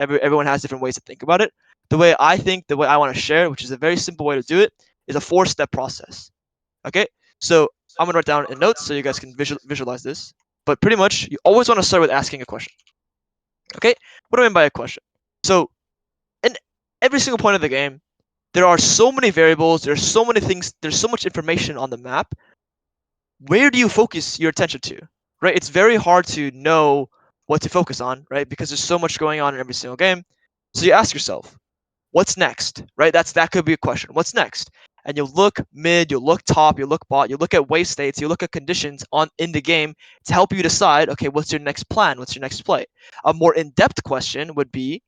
Everyone has different ways to think about it. The way I think, the way I want to share, which is a very simple way to do it, is a 4-step process. Okay, so I'm gonna write down in notes so you guys can visualize this. But pretty much, you always want to start with asking a question. Okay, what do I mean by a question? So in every single point of the game, there are so many variables, there's so many things, there's so much information on the map. Where do you focus your attention to? Right? It's very hard to know what to focus on, right? Because there's so much going on in every single game. So you ask yourself, what's next? Right? That could be a question. What's next? And you'll look mid, you'll look top, you'll look bot, you'll look at wave states, you look at conditions in the game to help you decide, okay, what's your next plan? What's your next play? A more in-depth question would be,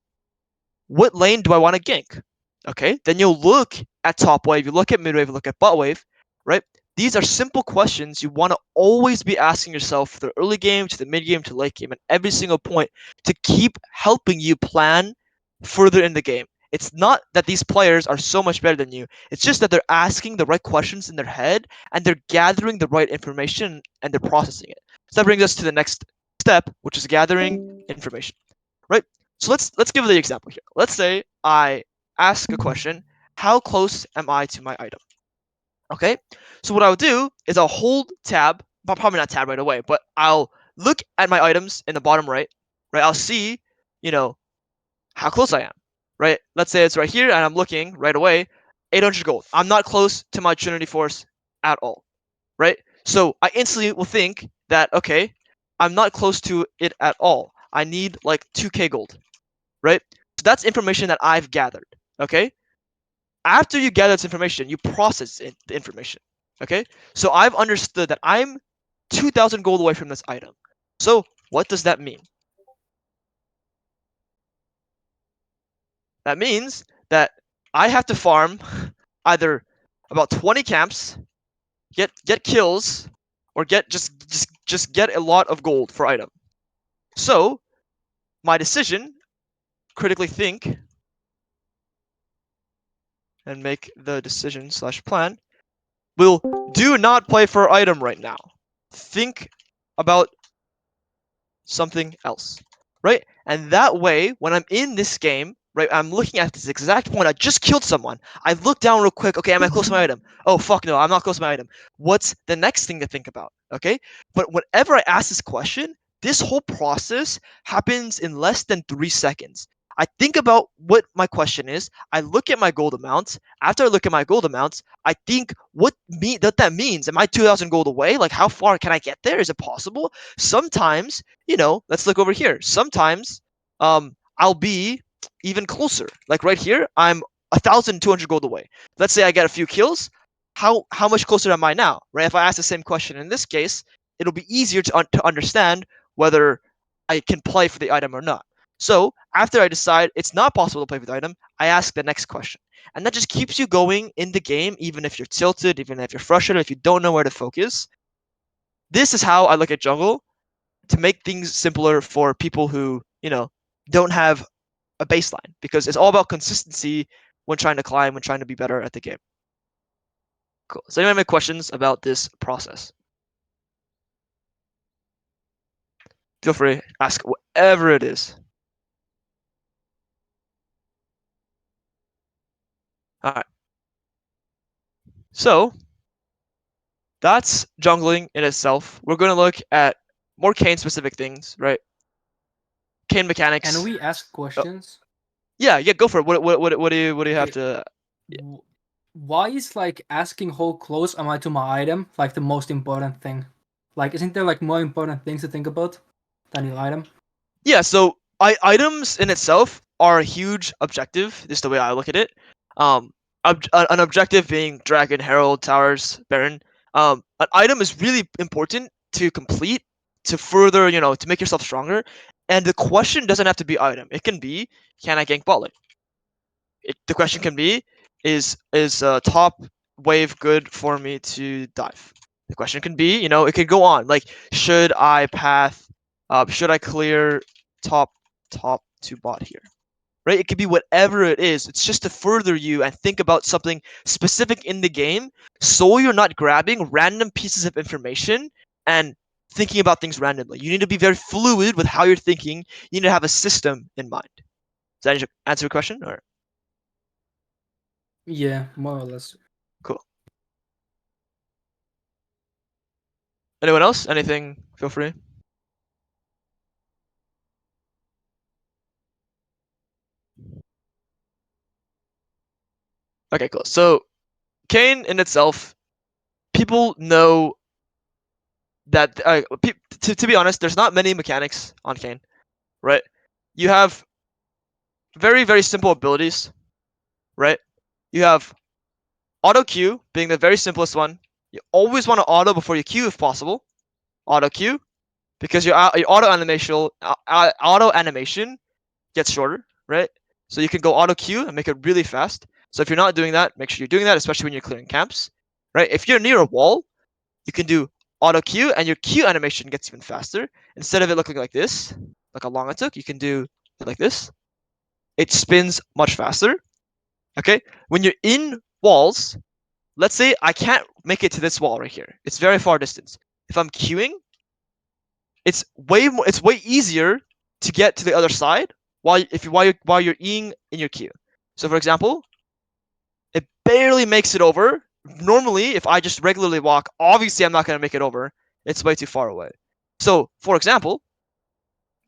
what lane do I want to gank? Okay, then you'll look at top wave, you look at mid wave, you look at bot wave, right? These are simple questions you want to always be asking yourself from the early game to the mid game to late game and every single point to keep helping you plan further in the game. It's not that these players are so much better than you. It's just that they're asking the right questions in their head and they're gathering the right information and they're processing it. So that brings us to the next step, which is gathering information, right? So let's give the example here. Let's say I ask a question, how close am I to my item? Okay, so what I'll do is I'll hold tab, but probably not tab right away, but I'll look at my items in the bottom right, right? I'll see, how close I am, right? Let's say it's right here and I'm looking right away, 800 gold. I'm not close to my Trinity Force at all, right? So I instantly will think that, okay, I'm not close to it at all. I need like 2k gold, right? So that's information that I've gathered, okay? After you gather this information, you process the information, okay? So I've understood that I'm 2,000 gold away from this item. So what does that mean? That means that I have to farm either about 20 camps, get kills, or just get a lot of gold for item. So my decision, critically think, and make the decision / plan, will do not play for item right now. Think about something else, right? And that way, when I'm in this game, right, I'm looking at this exact point. I just killed someone. I look down real quick. Okay, am I close to my item? Oh, fuck no, I'm not close to my item. What's the next thing to think about? Okay, but whenever I ask this question, this whole process happens in less than 3 seconds. I think about what my question is. I look at my gold amounts. After I look at my gold amounts, I think what that means. Am I 2,000 gold away? Like, how far can I get there? Is it possible? Sometimes, let's look over here. Sometimes, I'll be even closer. Like right here, I'm 1,200 gold away. Let's say I get a few kills. How much closer am I now? Right? If I ask the same question in this case, it'll be easier to understand whether I can play for the item or not. So after I decide it's not possible to play with the item, I ask the next question. And that just keeps you going in the game, even if you're tilted, even if you're frustrated, if you don't know where to focus. This is how I look at jungle to make things simpler for people who, don't have a baseline, because it's all about consistency when trying to climb, when trying to be better at the game. Cool. So anyone have any questions about this process? Feel free, ask whatever it is. All right. So that's jungling in itself. We're going to look at more Kayn specific things, right? Kayn mechanics. Can we ask questions? Yeah, go for it. What do you have to? Why is like asking how close am I to my item like the most important thing? Like, isn't there like more important things to think about than your item? Yeah, so items in itself are a huge objective. This is the way I look at it. An objective being Dragon, Herald, Towers, Baron. An item is really important to complete to further, to make yourself stronger. And the question doesn't have to be item. It can be, can I gank bot lane? The question can be, is top wave good for me to dive? The question can be, it could go on. Like, should I path? Should I clear top to bot here? Right? It could be whatever it is. It's just to further you and think about something specific in the game, so you're not grabbing random pieces of information and thinking about things randomly. You need to be very fluid with how you're thinking. You need to have a system in mind. Does that answer your question? Or Yeah, more or less. cool. Anyone else? Anything? Feel free. Okay, cool. So Kayn in itself, people know that. To be honest, there's not many mechanics on Kayn, right? You have very very simple abilities, right? You have auto Q being the very simplest one. You always want to auto before you Q if possible. Auto Q because your auto animation gets shorter, right? So you can go auto Q and make it really fast. So if you're not doing that, make sure you're doing that, especially when you're clearing camps, right? If you're near a wall, you can do auto Q and your Q animation gets even faster. Instead of it looking like this, like a long it took, you can do it like this. It spins much faster. Okay? When you're in walls, let's say I can't make it to this wall right here. It's very far distance. If I'm queuing, it's way easier to get to the other side while you're eing in your queue. So for example, it barely makes it over. Normally, if I just regularly walk, obviously I'm not gonna make it over. It's way too far away. So for example,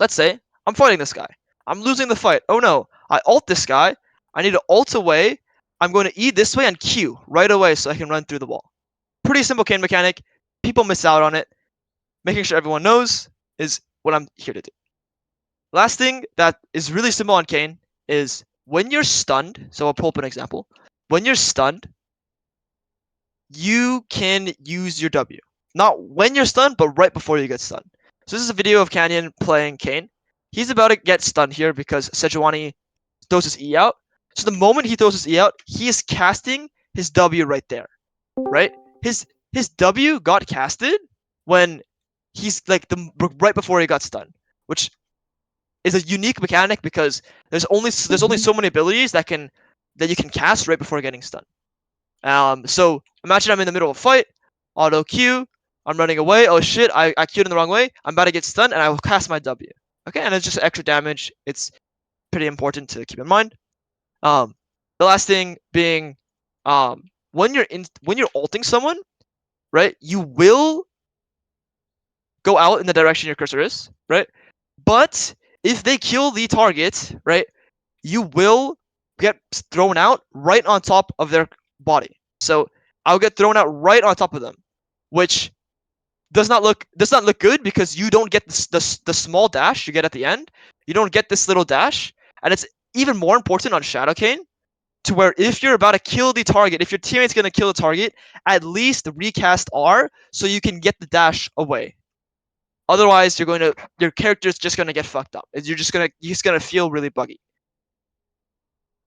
let's say I'm fighting this guy. I'm losing the fight. Oh no, I ult this guy. I need to ult away. I'm going to E this way and Q right away so I can run through the wall. Pretty simple Kayn mechanic. People miss out on it. Making sure everyone knows is what I'm here to do. Last thing that is really simple on Kayn is when you're stunned. So I'll pull up an example. When you're stunned, you can use your W. Not when you're stunned, but right before you get stunned. So this is a video of Canyon playing Kayn. He's about to get stunned here because Sejuani throws his E out. So the moment he throws his E out, he is casting his W right there. Right? His W got casted when he's like right before he got stunned, which is a unique mechanic because there's only so many abilities that you can cast right before getting stunned. So imagine I'm in the middle of a fight, auto Q, I'm running away. Oh shit, I Q'd in the wrong way. I'm about to get stunned, and I will cast my W. Okay, and it's just extra damage. It's pretty important to keep in mind. The last thing being, when you're ulting someone, right? You will go out in the direction your cursor is, right? But if they kill the target, right, you will get thrown out right on top of their body. So I'll get thrown out right on top of them, which does not look good because you don't get the small dash you get at the end. You don't get this little dash, and it's even more important on Shadow Kayn to where if you're about to kill the target, if your teammate's gonna kill the target, at least recast R so you can get the dash away. Otherwise, your character's just gonna get fucked up. You're just gonna feel really buggy.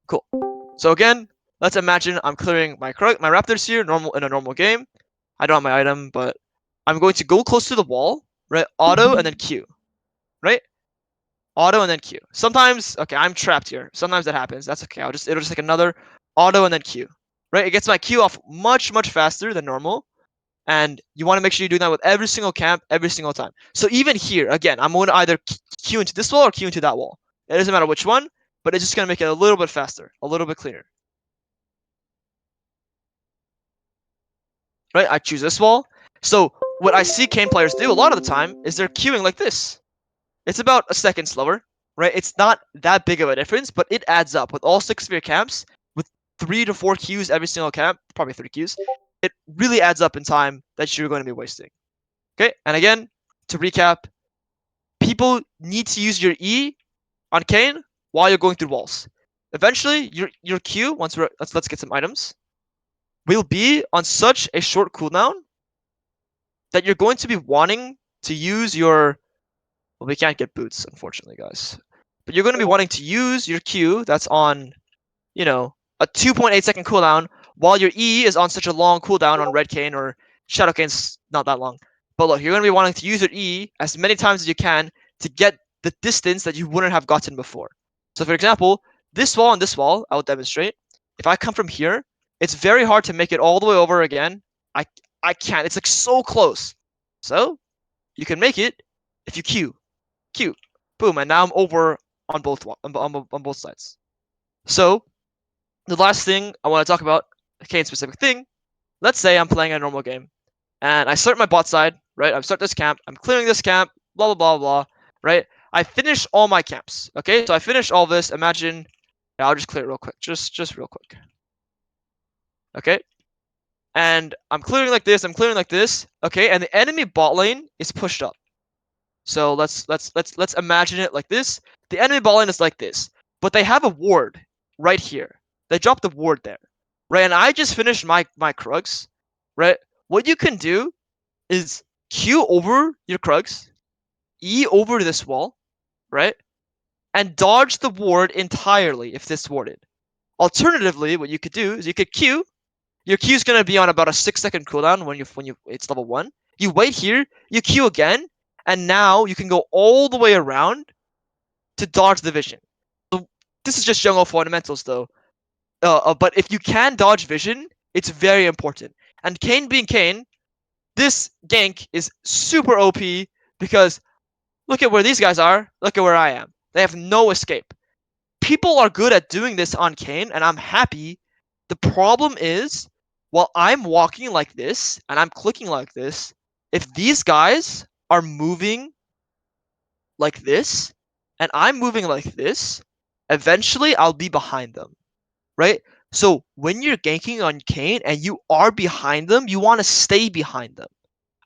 Cool. So again, let's imagine I'm clearing my raptors here, in a normal game. I don't have my item, but I'm going to go close to the wall, right? Auto and then Q, right? Auto and then Q. Sometimes, okay, I'm trapped here. Sometimes that happens. That's okay. It'll just take another auto and then Q, right? It gets my Q off much faster than normal, and you want to make sure you do that with every single camp, every single time. So even here, again, I'm going to either Q into this wall or Q into that wall. It doesn't matter which one, but it's just going to make it a little bit faster, a little bit cleaner. Right? I choose this wall. So what I see Kayn players do a lot of the time is they're queuing like this. It's about a second slower, right? It's not that big of a difference, but it adds up with all 6 of your camps, with 3 to 4 queues every single camp, probably 3 queues. It really adds up in time that you're going to be wasting. Okay, and again, to recap, people need to use your E on Kayn while you're going through walls. Eventually, your Q, let's get some items, will be on such a short cooldown that you're going to be wanting to use your. Well, we can't get boots, unfortunately, guys. But you're going to be wanting to use your Q that's on, a 2.8-second cooldown, while your E is on such a long cooldown on Red Kayn or Shadow Kayn's not that long. But look, you're going to be wanting to use your E as many times as you can to get the distance that you wouldn't have gotten before. So, for example, this wall and this wall, I will demonstrate. If I come from here, it's very hard to make it all the way over again. I can't. It's like so close. So, you can make it if you Q. Boom, and now I'm over on both sides. So the last thing I want to talk about, a Kayn specific thing. Let's say I'm playing a normal game, and I start my bot side, right? I start this camp. I'm clearing this camp. Blah blah blah blah. Right? I finish all my camps. Okay, so I finish all this. Imagine, yeah, I'll just clear it real quick. Just real quick. Okay, and I'm clearing like this. I'm clearing like this. Okay, and the enemy bot lane is pushed up. So let's imagine it like this. The enemy bot lane is like this, but they have a ward right here. They dropped the ward there, right? And I just finished my Krugs, right? What you can do is Q over your Krugs, E over this wall, right? And dodge the ward entirely if this warded. Alternatively, what you could do is you could Q. Your Q is gonna be on about a 6 second cooldown when you it's level 1. You wait here, you Q again, and now you can go all the way around to dodge the vision. So this is just jungle fundamentals though. But if you can dodge vision, it's very important. And Kayn being Kayn, this gank is super OP because look at where these guys are. Look at where I am. They have no escape. People are good at doing this on Kayn, and I'm happy. The problem is, while I'm walking like this and I'm clicking like this, if these guys are moving like this and I'm moving like this, eventually I'll be behind them, right? So when you're ganking on Kayn and you are behind them, you want to stay behind them.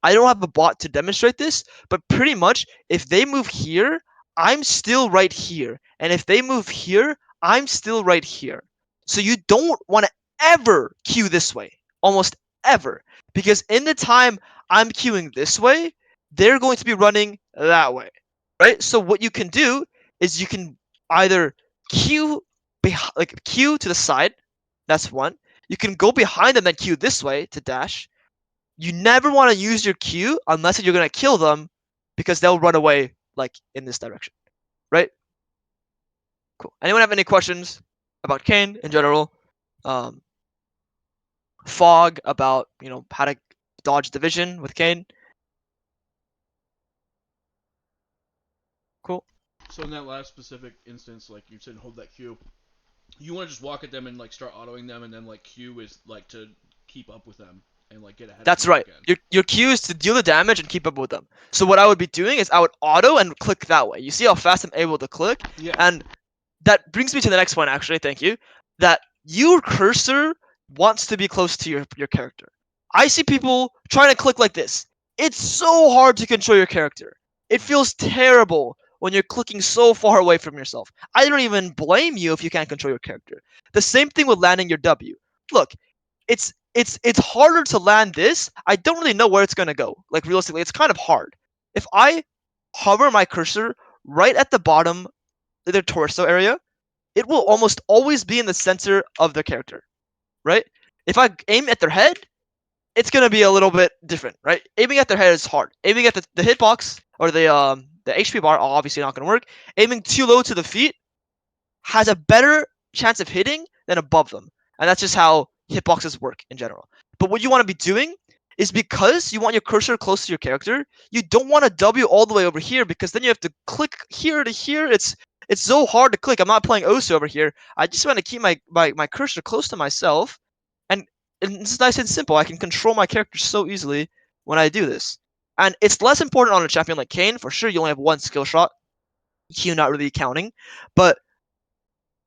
I don't have a bot to demonstrate this, but pretty much if they move here, I'm still right here. And if they move here, I'm still right here. So you don't want to ever queue this way. Almost ever. Because in the time I'm queuing this way, they're going to be running that way. Right? So what you can do is you can either queue like queue to the side. That's one. You can go behind them and queue this way to dash. You never want to use your Q unless you're gonna kill them, because they'll run away like in this direction, right? Cool. Anyone have any questions about Kayn in general? Um, Fog about how to dodge division with Kayn. Cool. So in that last specific instance, like you said, hold that Q. You want to just walk at them and like start autoing them, and then like Q is like to keep up with them and like get ahead of That's them if you right. can. Your Q is to deal the damage and keep up with them. So what I would be doing is I would auto and click that way. You see how fast I'm able to click, Yeah. and that brings me to the next point. Actually, thank you. That your cursor wants to be close to your character. I see people trying to click like this. It's so hard to control your character. It feels terrible when you're clicking so far away from yourself. I don't even blame you if you can't control your character. The same thing with landing your W. Look, it's harder to land this. I don't really know where it's gonna go. Like realistically, it's kind of hard. If I hover my cursor right at the bottom of their torso area, it will almost always be in the center of their character, right? If I aim at their head, it's gonna be a little bit different, right? Aiming at their head is hard. Aiming at the hitbox or the HP bar obviously not gonna work. Aiming too low to the feet has a better chance of hitting than above them. And that's just how hitboxes work in general. But what you want to be doing is, because you want your cursor close to your character, you don't want to W all the way over here, because then you have to click here to here. It's so hard to click. I'm not playing Osu over here. I just want to keep my cursor close to myself, and it's nice and simple. I can control my character so easily when I do this. And it's less important on a champion like Kayn, for sure. You only have one skill shot, Q not really counting, but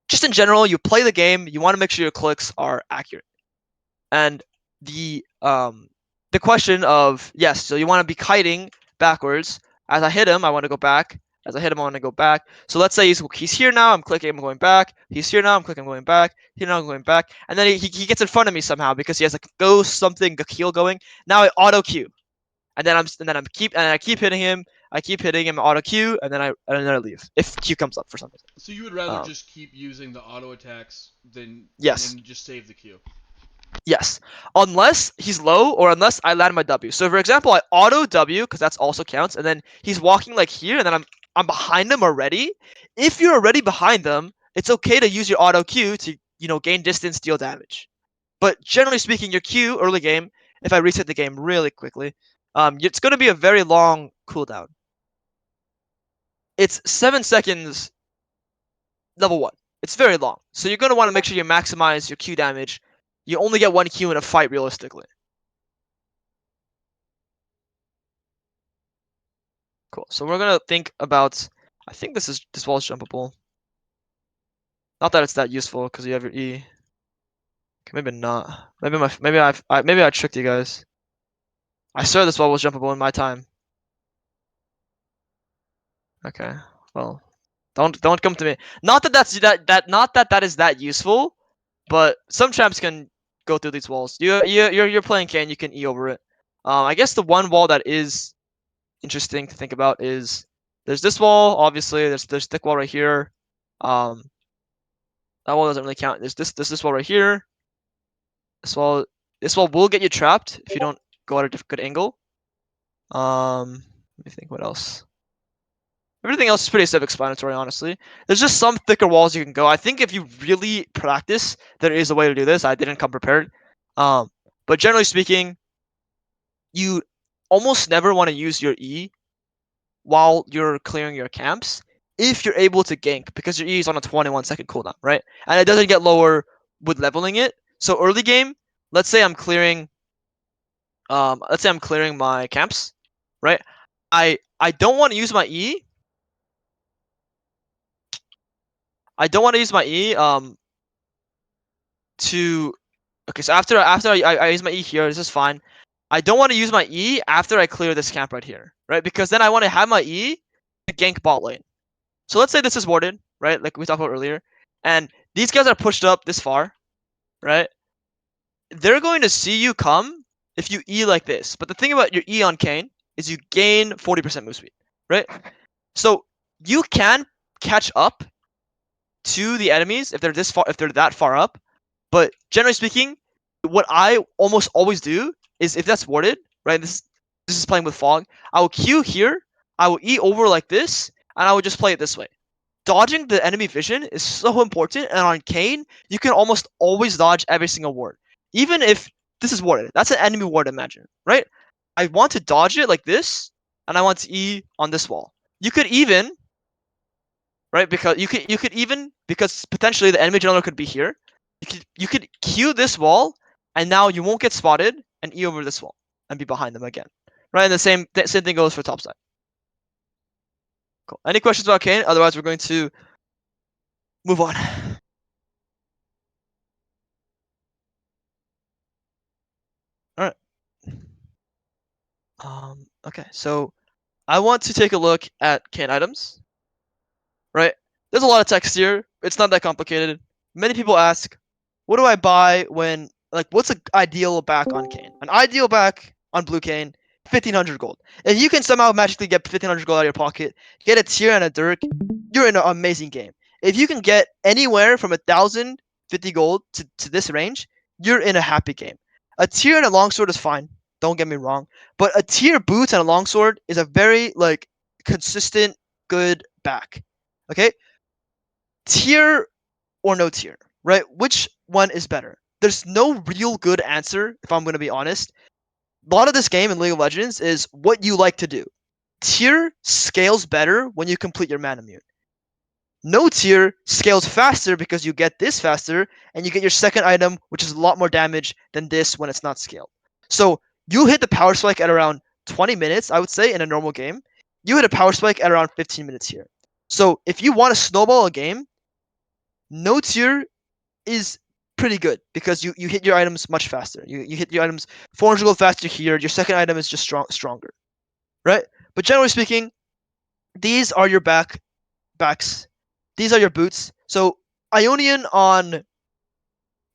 just in general, you play the game, you want to make sure your clicks are accurate. And the question of, yes, so you want to be kiting backwards. As I hit him, I want to go back. As I hit him, I want to go back. So let's say he's here now, I'm clicking, I'm going back. He's here now, I'm clicking, I'm going back. Here now, I'm going back. And then he gets in front of me somehow because he has a ghost something, a heal going. Now I auto Q. And then I keep hitting him. I keep hitting him auto Q, and then I leave if Q comes up for some reason. So you would rather Um, just keep using the auto attacks than yes. and just save the Q. Yes, unless he's low or unless I land my W. So for example, I auto W because that's also counts, and then he's walking like here, and then I'm behind him already. If you're already behind them, it's okay to use your auto Q to gain distance, deal damage. But generally speaking, your Q early game, if I reset the game really quickly, it's going to be a very long cooldown. It's 7 seconds level 1. It's very long. So you're going to want to make sure you maximize your Q damage. You only get 1 Q in a fight realistically. Cool. So we're going to think about, I think this wall is jumpable. Not that it's that useful because you have your E. Okay, maybe not. Maybe I tricked you guys. I swear this wall was jumpable in my time. Okay. Well, don't come to me. Not that that is that useful, but some champs can go through these walls. You're playing Kayn, you can E over it. I guess the one wall that is interesting to think about is there's this wall, obviously. There's thick wall right here. That wall doesn't really count. There's this wall right here. This wall will get you trapped if you don't go at a good angle. Let me think what else. Everything else is pretty self-explanatory, honestly. There's just some thicker walls you can go. I think if you really practice, there is a way to do this. I didn't come prepared. But generally speaking, you almost never want to use your E while you're clearing your camps if you're able to gank, because your E is on a 21-second cooldown, right? And it doesn't get lower with leveling it. So early game, let's say I'm clearing my camps, right? I don't want to use my E. I don't want to use my E to okay, so after I use my E here, this is fine. I don't want to use my E after I clear this camp right here, right? Because then I want to have my E to gank bot lane. So let's say this is warded, right? Like we talked about earlier, and these guys are pushed up this far, right? They're going to see you come if you E like this. But the thing about your E on Kayn is you gain 40% move speed, right? So you can catch up to the enemies if they're that far up. But generally speaking, what I almost always do is if that's warded, right? This is playing with fog. I will Q here, I will E over like this, and I will just play it this way. Dodging the enemy vision is so important, and on Kayn, you can almost always dodge every single ward. Even if this is warded. That's an enemy ward, imagine, right? I want to dodge it like this, and I want to E on this wall. You could even, right? Because you could even, because potentially the enemy jungler could be here. You could Q this wall, and now you won't get spotted, and E over this wall, and be behind them again, right? And the same thing goes for topside. Cool. Any questions about Kayn? Otherwise, we're going to move on. All right. Okay, so I want to take a look at Kayn items. Right? There's a lot of text here. It's not that complicated. Many people ask, what do I buy when, like, what's an ideal back on Kayn? An ideal back on blue Kayn, 1500 gold. If you can somehow magically get 1500 gold out of your pocket, get a tier and a Dirk, you're in an amazing game. If you can get anywhere from 1050 gold to this range, you're in a happy game. A tier and a longsword is fine. Don't get me wrong. But a tier boots and a longsword is a very, like, consistent, good back. Okay? Tier or no tier, right? Which one is better? There's no real good answer, if I'm going to be honest. A lot of this game in League of Legends is what you like to do. Tier scales better when you complete your mana mute. No tier scales faster because you get this faster, and you get your second item, which is a lot more damage than this when it's not scaled. So you hit the power spike at around 20 minutes, I would say, in a normal game. You hit a power spike at around 15 minutes here. So if you want to snowball a game, no tier is pretty good because you hit your items much faster. You hit your items 400 gold faster here. Your second item is just stronger, right? But generally speaking, these are your backs. These are your boots. So Ionian on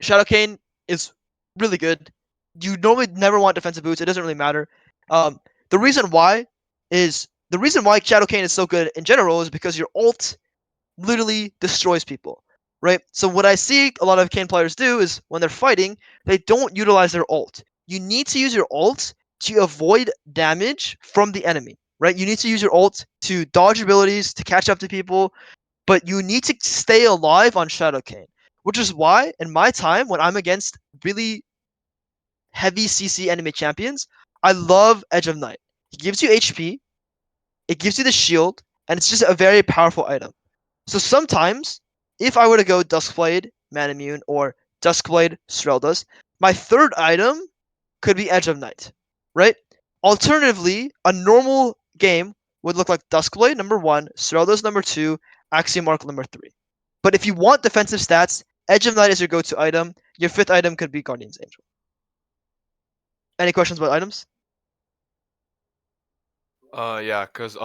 Shadow Kayn is really good. You normally never want defensive boots. It doesn't really matter. The reason why Shadow Kayn is so good in general is because your ult literally destroys people, right? So what I see a lot of Kayn players do is when they're fighting, they don't utilize their ult. You need to use your ult to avoid damage from the enemy, right? You need to use your ult to dodge abilities, to catch up to people, but you need to stay alive on Shadow Kayn, which is why in my time when I'm against really heavy CC enemy champions, I love Edge of Night. It gives you HP, it gives you the shield, and it's just a very powerful item. So sometimes if I were to go Duskblade, Manamune, or Duskblade, Streldas, my third item could be Edge of Night, right? Alternatively, a normal game would look like Duskblade number 1, Streldas number 2, Axiomark number 3. But if you want defensive stats, Edge of Night is your go-to item. Your fifth item could be Guardian's Angel. Any questions about items? Yeah, cause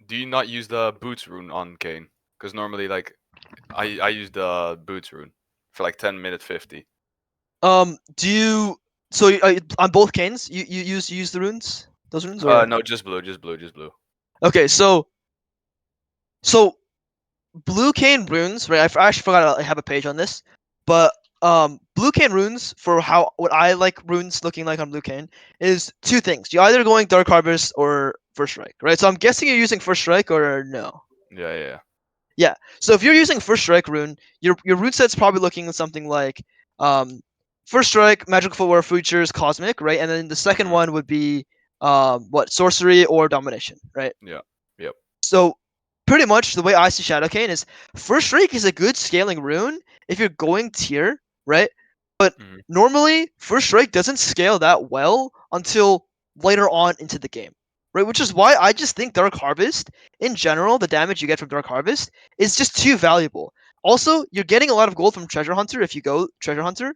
do you not use the boots rune on Kayn? Cause normally like I use the boots rune for like 10 minute 50. Do you on both Kanes you use the runes? Those runes or No, just blue, just blue, just blue. okay, so blue cane runes, right? I actually forgot I have a page on this, but blue cane runes for how what I like runes looking like on blue cane is two things. You're either going dark harvest or first strike, right? So I'm guessing you're using first strike or no. Yeah, yeah. Yeah. So if you're using first strike rune, your rune set's probably looking at something like first strike, magical footwear, futures, cosmic, right? And then the second Mhm. one would be what sorcery or domination, right? Yeah. Yep. So pretty much the way I see Shadow Cane is first strike is a good scaling rune if you're going tier, right? But Mhm. normally first strike doesn't scale that well until later on into the game, right? Which is why I just think Dark Harvest in general, the damage you get from Dark Harvest is just too valuable. Also, you're getting a lot of gold from Treasure Hunter if you go Treasure Hunter.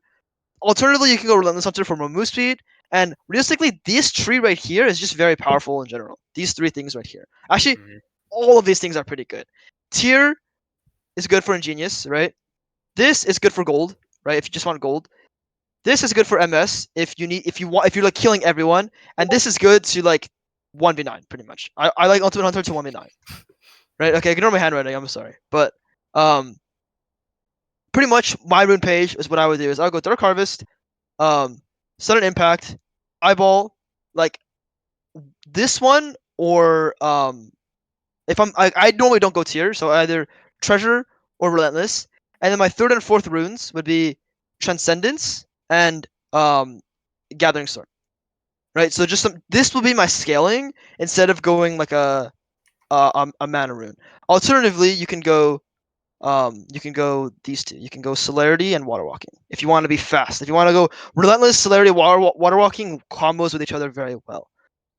Alternatively, you can go Relentless Hunter for more move speed. And realistically, this tree right here is just very powerful in general. These three things right here. Actually, Mhm. all of these things are pretty good. Tier is good for Ingenious, right? This is good for gold, right? If you just want gold. This is good for MS if you're like killing everyone, and this is good to like 1v9 pretty much. I like Ultimate Hunter to 1v9. Right? Okay, ignore my handwriting, I'm sorry. But um pretty much my rune page is what I would do is I'll go Dark Harvest, Sudden Impact, Eyeball, like this one or if I normally don't go tier, so either treasure or relentless. And then my third and fourth runes would be transcendence and gathering storm. Right? So just this will be my scaling instead of going like a mana rune. Alternatively, you can go these two. You can go celerity and water walking if you want to be fast. If you want to go relentless, celerity, water walking combos with each other very well.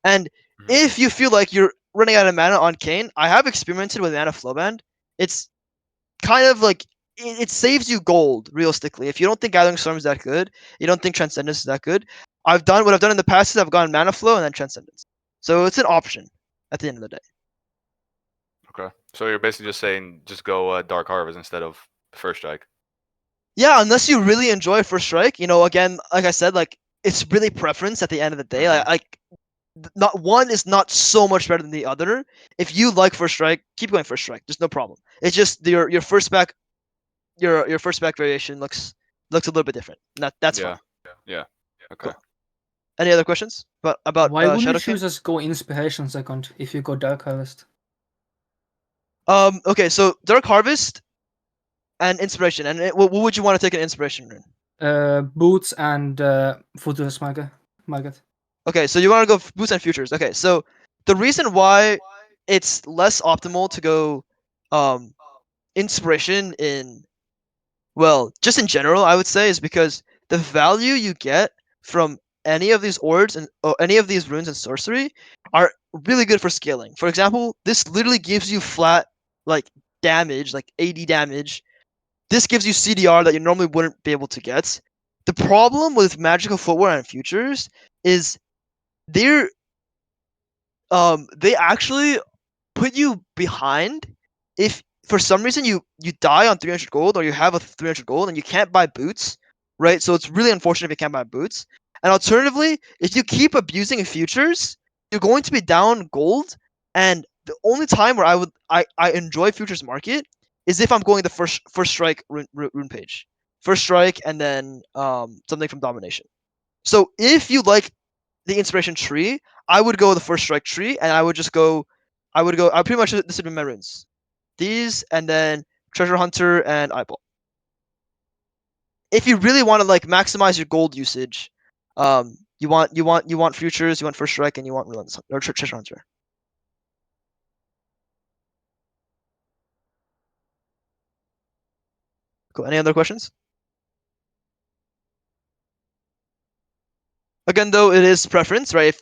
And Mhm. if you feel like you're running out of mana on Kayn, I have experimented with mana flowband. It's kind of like it saves you gold realistically. If you don't think Gathering Storm is that good, you don't think Transcendence is that good. What I've done in the past is I've gone mana flow and then Transcendence. So it's an option at the end of the day. Okay. So you're basically just saying just go Dark Harvest instead of First Strike. Yeah, unless you really enjoy First Strike, again, like I said, like it's really preference at the end of the day. Mhm. Like not one is not so much better than the other. If you like First Strike, keep going First Strike. There's no problem. It's just your first back your first back variation looks a little bit different. That's Yeah. fine. Yeah. Okay. Cool. Any other questions about Why wouldn't you Shadowkin? choose as go inspiration second if you go Dark Harvest? Okay, so Dark Harvest and Inspiration, and what would you want to take an Inspiration rune? Boots and Futurist Market. Okay, so you want to go Boost and Futures. Okay, so the reason why it's less optimal to go um Inspiration in just in general, I would say is because the value you get from any of these ords and any of these runes and sorcery are really good for scaling. For example, this literally gives you flat like damage, like AD damage. This gives you CDR that you normally wouldn't be able to get. The problem with magical footwear and futures is they're they actually put you behind if for some reason you die on 300 gold or you have a 300 gold and you can't buy boots, right? So it's really unfortunate if you can't buy boots. And alternatively, if you keep abusing futures, you're going to be down gold. And the only time where I enjoy futures market is if I'm going the first strike rune page, first strike, and then something from domination. So if you like the inspiration tree, I would go the first strike tree, and I pretty much this would be my runes. These and then treasure hunter and eyeball. If you really want to like maximize your gold usage, you want futures, you want first strike, and you want relentless or treasure hunter. Cool. Any other questions? Again, though, it is preference, right?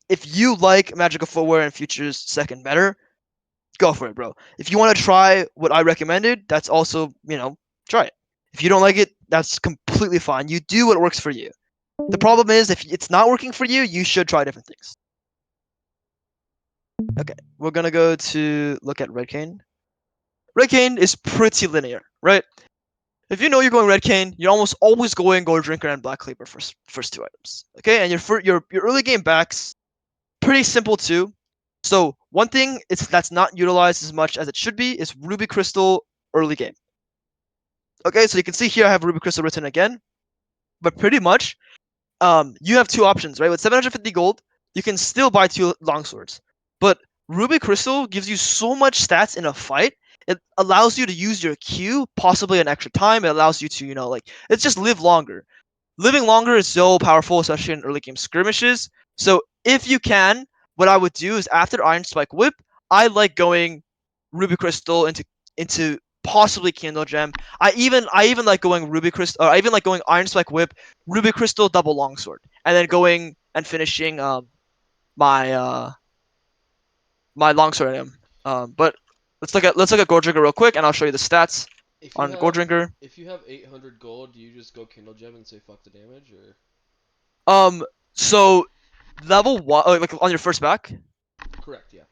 If you like Magical Footwear and Futures second better, go for it, bro. If you want to try what I recommended, that's also, try it. If you don't like it, that's completely fine. You do what works for you. The problem is, if it's not working for you, you should try different things. Okay, we're gonna go to look at Red Kayn. Red Kayn is pretty linear, right? If you know you're going Red Kayn, you're almost always going Gold Drinker and Black Cleaver first two items. Okay, and your early game backs pretty simple too. So one thing that's not utilized as much as it should be is Ruby Crystal early game. Okay, so you can see here I have Ruby Crystal written again, but pretty much, you have two options, right? With 750 gold, you can still buy two longswords, but Ruby Crystal gives you so much stats in a fight. It allows you to use your Q, possibly an extra time. It allows you to, it's just live longer. Living longer is so powerful, especially in early game skirmishes. So if you can, what I would do is after Iron Spike Whip, I like going Ruby Crystal into possibly Kindle Gem. I even like going Ruby Crystal, or I even like going Iron Spike Whip, Ruby Crystal, double longsword, and then going and finishing my my longsword item. But let's look at Gold Drinker real quick, and I'll show you the stats If you on have Gold Drinker. if you have 800 gold, do you just go Kindle Gem and say fuck the damage, or? So level one, like on your first back. Correct, yeah.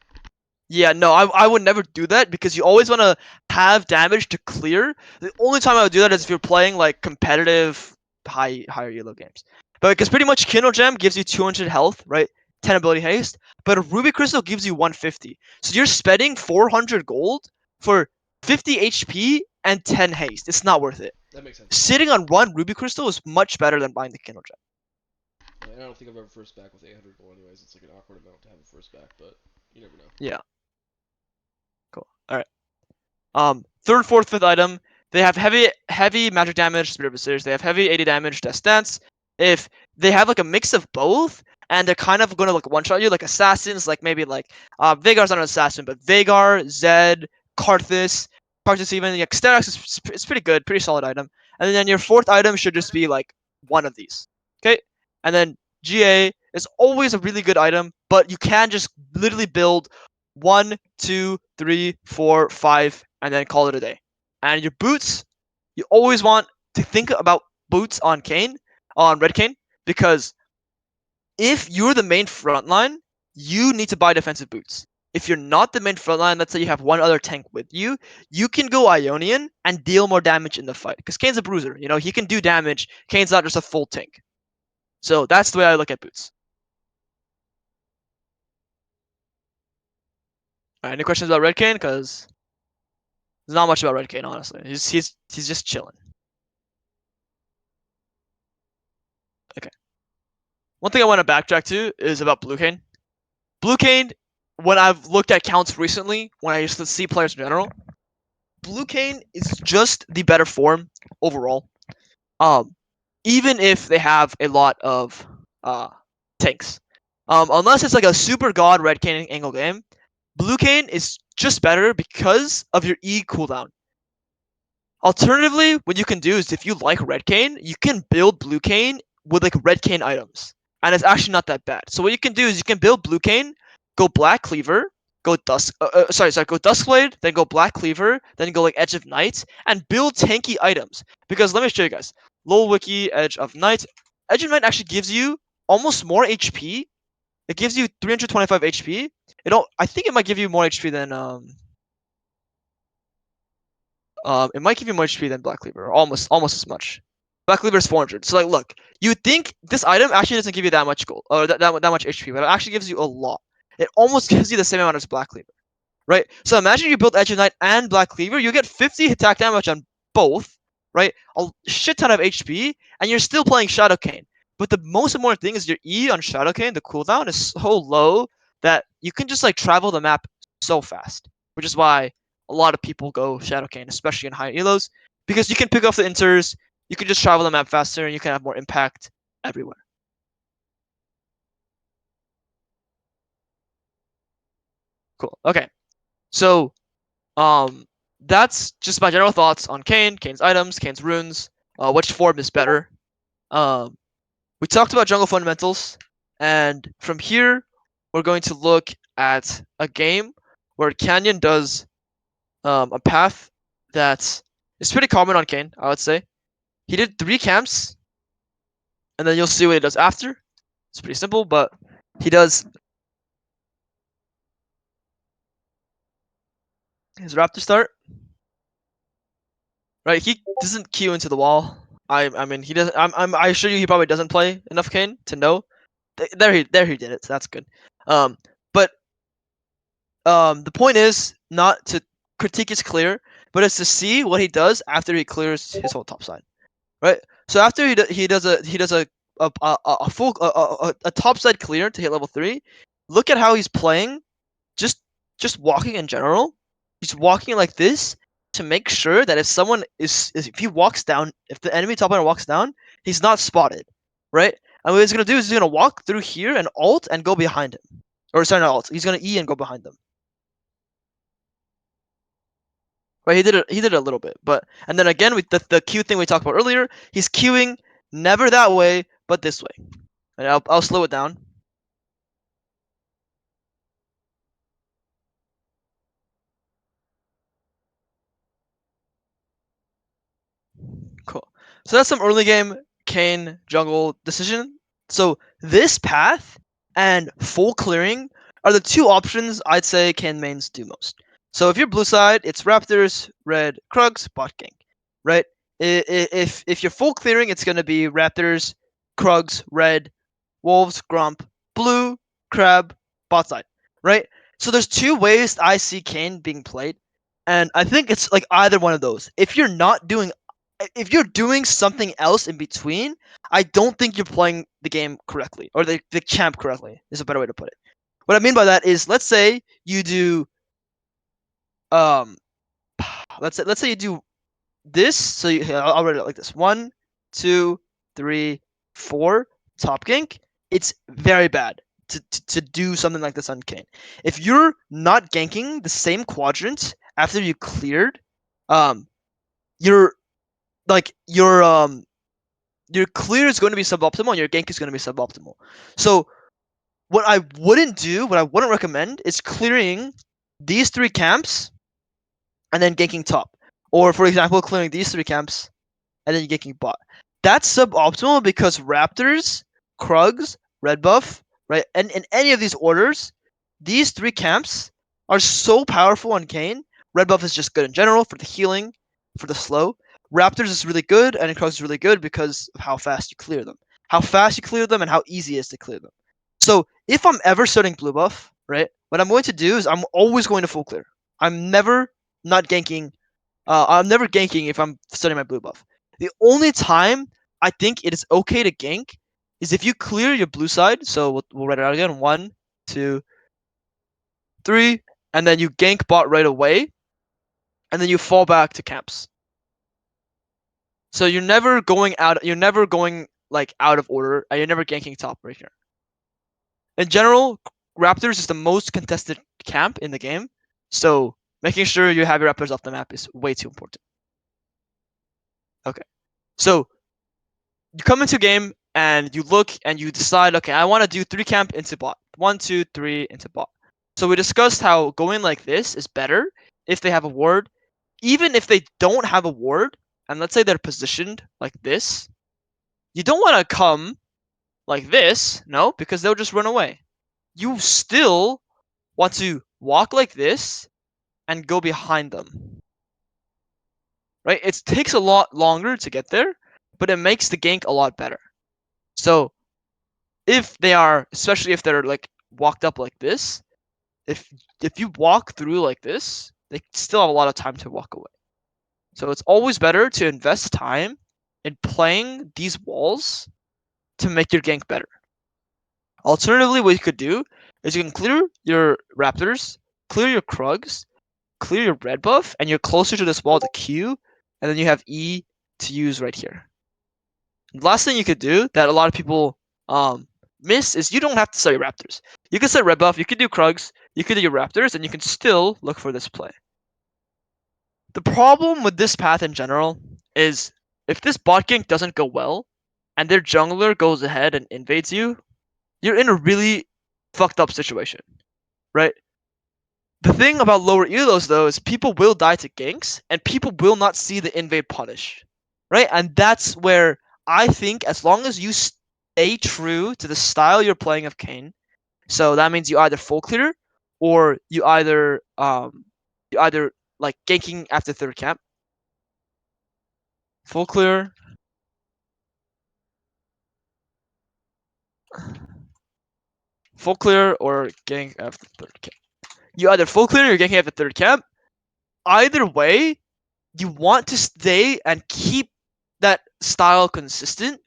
Yeah, no, I would never do that because you always want to have damage to clear. The only time I would do that is if you're playing like competitive higher elo games. But because pretty much Kindle Gem gives you 200 health, right? 10 ability haste, but a Ruby Crystal gives you 150. So you're spending 400 gold for 50 HP and 10 haste. It's not worth it. That makes sense. Sitting on one Ruby Crystal is much better than buying the Kindle Gem. I don't think I've ever first back with 800 gold. Anyways, it's like an awkward amount to have a first back, but you never know. Yeah. Cool. All right. Third, fourth, fifth item. They have heavy magic damage, Spirit of Visitors. They have heavy 80 damage, Death Stance. If they have like a mix of both, and they're kind of gonna like one shot you, like assassins, like maybe like Vagar's not an assassin, but Vagar, Zed, Karthus even. Like Sterak's is pretty good, pretty solid item. And then your fourth item should just be like one of these. Okay? And then GA is always a really good item, but you can just literally build 1, 2, 3, 4, 5, and then call it a day. And your boots, you always want to think about boots on Red Kayn, because if you're the main frontline, you need to buy defensive boots. If you're not the main frontline, let's say you have one other tank with you, you can go Ionian and deal more damage in the fight. Because Kayn's a bruiser, he can do damage. Kayn's not just a full tank. So that's the way I look at boots. Alright, any questions about Red Kayn? Because there's not much about Red Kayn, honestly. He's just chilling. Okay. One thing I want to backtrack to is about Blue Kayn. Blue Kayn, when I've looked at counts recently, when I used to see players in general, Blue Kayn is just the better form overall. Even if they have a lot of tanks. Unless it's like a super god Red Kayn angle game, Blue Kayn is just better because of your E cooldown. Alternatively, what you can do is if you like Red Kayn, you can build Blue Kayn with like Red Kayn items. And it's actually not that bad. So what you can do is you can build Blue Kayn, go Black Cleaver, go go Duskblade, then go Black Cleaver, then go like Edge of Night, and build tanky items. Because let me show you guys. Lol Wiki, Edge of Night. Edge of Night actually gives you almost more HP. It gives you 325 HP. I think it might give you more HP than it might give you more HP than Black Cleaver, almost as much. Black Cleaver is 400. So like, look, you think this item actually doesn't give you that much gold or that much HP, but it actually gives you a lot. It almost gives you the same amount as Black Cleaver, right? So imagine you build Edge of Night and Black Cleaver, you get 50 attack damage on both, right? A shit ton of HP, and you're still playing Shadow Kayn. But the most important thing is your E on Shadow Kayn, the cooldown is so low that you can just like travel the map so fast, which is why a lot of people go Shadow Kayn, especially in high elos, because you can pick off the inters, you can just travel the map faster, and you can have more impact everywhere. Cool. Okay. So, that's just my general thoughts on Kayn, Kayn's items, Kayn's runes, which form is better. We talked about jungle fundamentals, and from here, we're going to look at a game where Canyon does a path that is pretty common on Kayn, I would say. He did 3 camps, and then you'll see what he does after. It's pretty simple, but he does his Raptor start. Right, he doesn't queue into the wall. I mean he doesn't. I assure you he probably doesn't play enough Kayn to know. There he did it. So that's good. But the point is not to critique his clear, but it's to see what he does after he clears his whole top side. Right. So after he does a full a top side clear to hit level 3. Look at how he's playing. Just walking in general. He's walking like this to make sure that if someone if he walks down, if the enemy top laner walks down, he's not spotted, right? And what he's gonna do is he's gonna walk through here and ult and go behind him, or sorry, not ult. He's gonna E and go behind them. Right? He did it a little bit, but and then again with the Q thing we talked about earlier, he's queuing never that way, but this way. And I'll slow it down. Cool. So that's some early game Kayn jungle decision. So this path and full clearing are the 2 options I'd say Kayn mains do most. So if you're blue side, it's Raptors, red, Krugs, bot gank, right? If you're full clearing, it's gonna be Raptors, Krugs, red, Wolves, Grump, blue, Crab, bot side, right? So there's 2 ways I see Kayn being played, and I think it's like either one of those. If you're doing something else in between, I don't think you're playing the game correctly, or the champ correctly is a better way to put it. What I mean by that is, let's say you do, let's say you do this. So I'll write it like this: 1, 2, 3, 4, top gank. It's very bad to do something like this on Kayn. If you're not ganking the same quadrant after you cleared, you're like your clear is going to be suboptimal and your gank is going to be suboptimal. So what I wouldn't recommend is clearing these 3 camps and then ganking top. Or for example, clearing these 3 camps and then ganking bot. That's suboptimal because Raptors, Krugs, red buff, right? And in any of these orders, these 3 camps are so powerful on Kayn. Red buff is just good in general for the healing, for the slow. Raptors is really good, and Krugs is really good because of how fast you clear them. How fast you clear them and how easy it is to clear them. So if I'm ever starting blue buff, right, what I'm going to do is I'm always going to full clear. I'm never not ganking. I'm never ganking if I'm starting my blue buff. The only time I think it is okay to gank is if you clear your blue side. So we'll write it out again. 1, 2, 3, and then you gank bot right away, and then you fall back to camps. So you're never going out. You're never going like out of order, and you're never ganking top right here. In general, Raptors is the most contested camp in the game, so making sure you have your Raptors off the map is way too important. Okay, so you come into game and you look and you decide, okay, I want to do 3 camp into bot. 1, 2, 3 into bot. So we discussed how going like this is better if they have a ward. Even if they don't have a ward, and let's say they're positioned like this, you don't want to come like this, no, because they'll just run away. You still want to walk like this and go behind them. Right? It takes a lot longer to get there, but it makes the gank a lot better. So if they are, especially if they're like walked up like this, if you walk through like this, they still have a lot of time to walk away. So it's always better to invest time in playing these walls to make your gank better. Alternatively, what you could do is you can clear your Raptors, clear your Krugs, clear your red buff, and you're closer to this wall to Q, and then you have E to use right here. The last thing you could do that a lot of people miss is you don't have to set your Raptors. You can set red buff, you can do Krugs, you can do your Raptors, and you can still look for this play. The problem with this path in general is if this bot gank doesn't go well, and their jungler goes ahead and invades you, you're in a really fucked up situation, right? The thing about lower elos though is people will die to ganks, and people will not see the invade punish, right? And that's where I think as long as you stay true to the style you're playing of Kayn, so that means you either full clear or you either like ganking after third camp, full clear, full clear or gank after third camp. You either full clear or you're ganking after third camp. Either way, you want to stay and keep that style consistent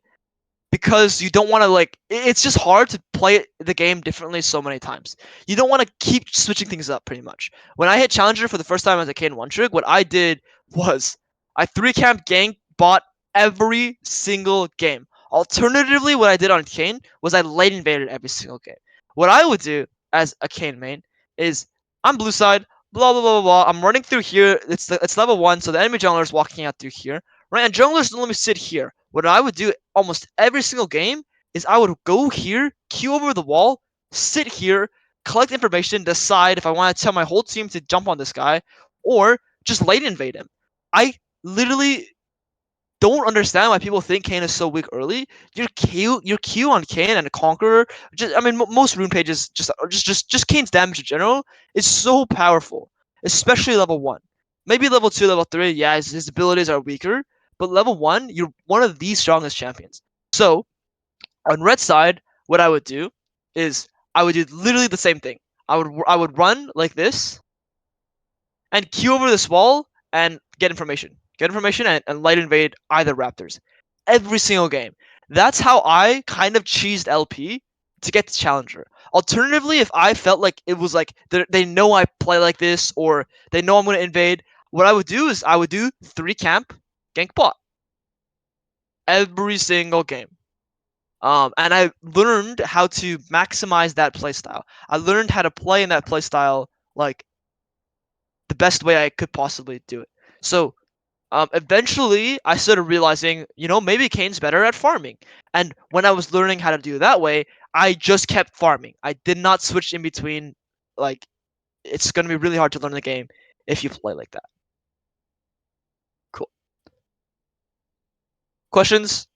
because you don't want to like it's just hard to play the game differently so many times. You don't want to keep switching things up pretty much. When I hit challenger for the first time as a Kayn one trick, what I did was I 3 camp gank bot every single game. Alternatively, what I did on Kayn was I late invaded every single game. What I would do as a Kayn main is I'm blue side, blah blah blah blah blah. I'm running through here. It's level 1, so the enemy jungler is walking out through here. Right, and junglers don't let me sit here. What I would do almost every single game is I would go here, queue over the wall, sit here, collect information, decide if I want to tell my whole team to jump on this guy or just late invade him. I literally don't understand why people think Kayn is so weak early. Your Q on Kayn and Conqueror, just I mean most rune pages just Kayn's damage in general is so powerful, especially level 1. Maybe level 2, level 3, yeah, his abilities are weaker, but level 1, you're one of the strongest champions. So on red side, what I would do is I would do literally the same thing. I would run like this and queue over this wall and get information. Get information and light invade either Raptors. Every single game. That's how I kind of cheesed LP to get the challenger. Alternatively, if I felt like it was like they know I play like this or they know I'm going to invade, what I would do is I would do 3 camp, gank bot. Every single game. And I learned how to maximize that playstyle. I learned how to play in that playstyle like the best way I could possibly do it. So eventually, I started realizing, maybe Kayn's better at farming. And when I was learning how to do it that way, I just kept farming. I did not switch in between. Like, it's gonna be really hard to learn the game if you play like that. Cool. Questions?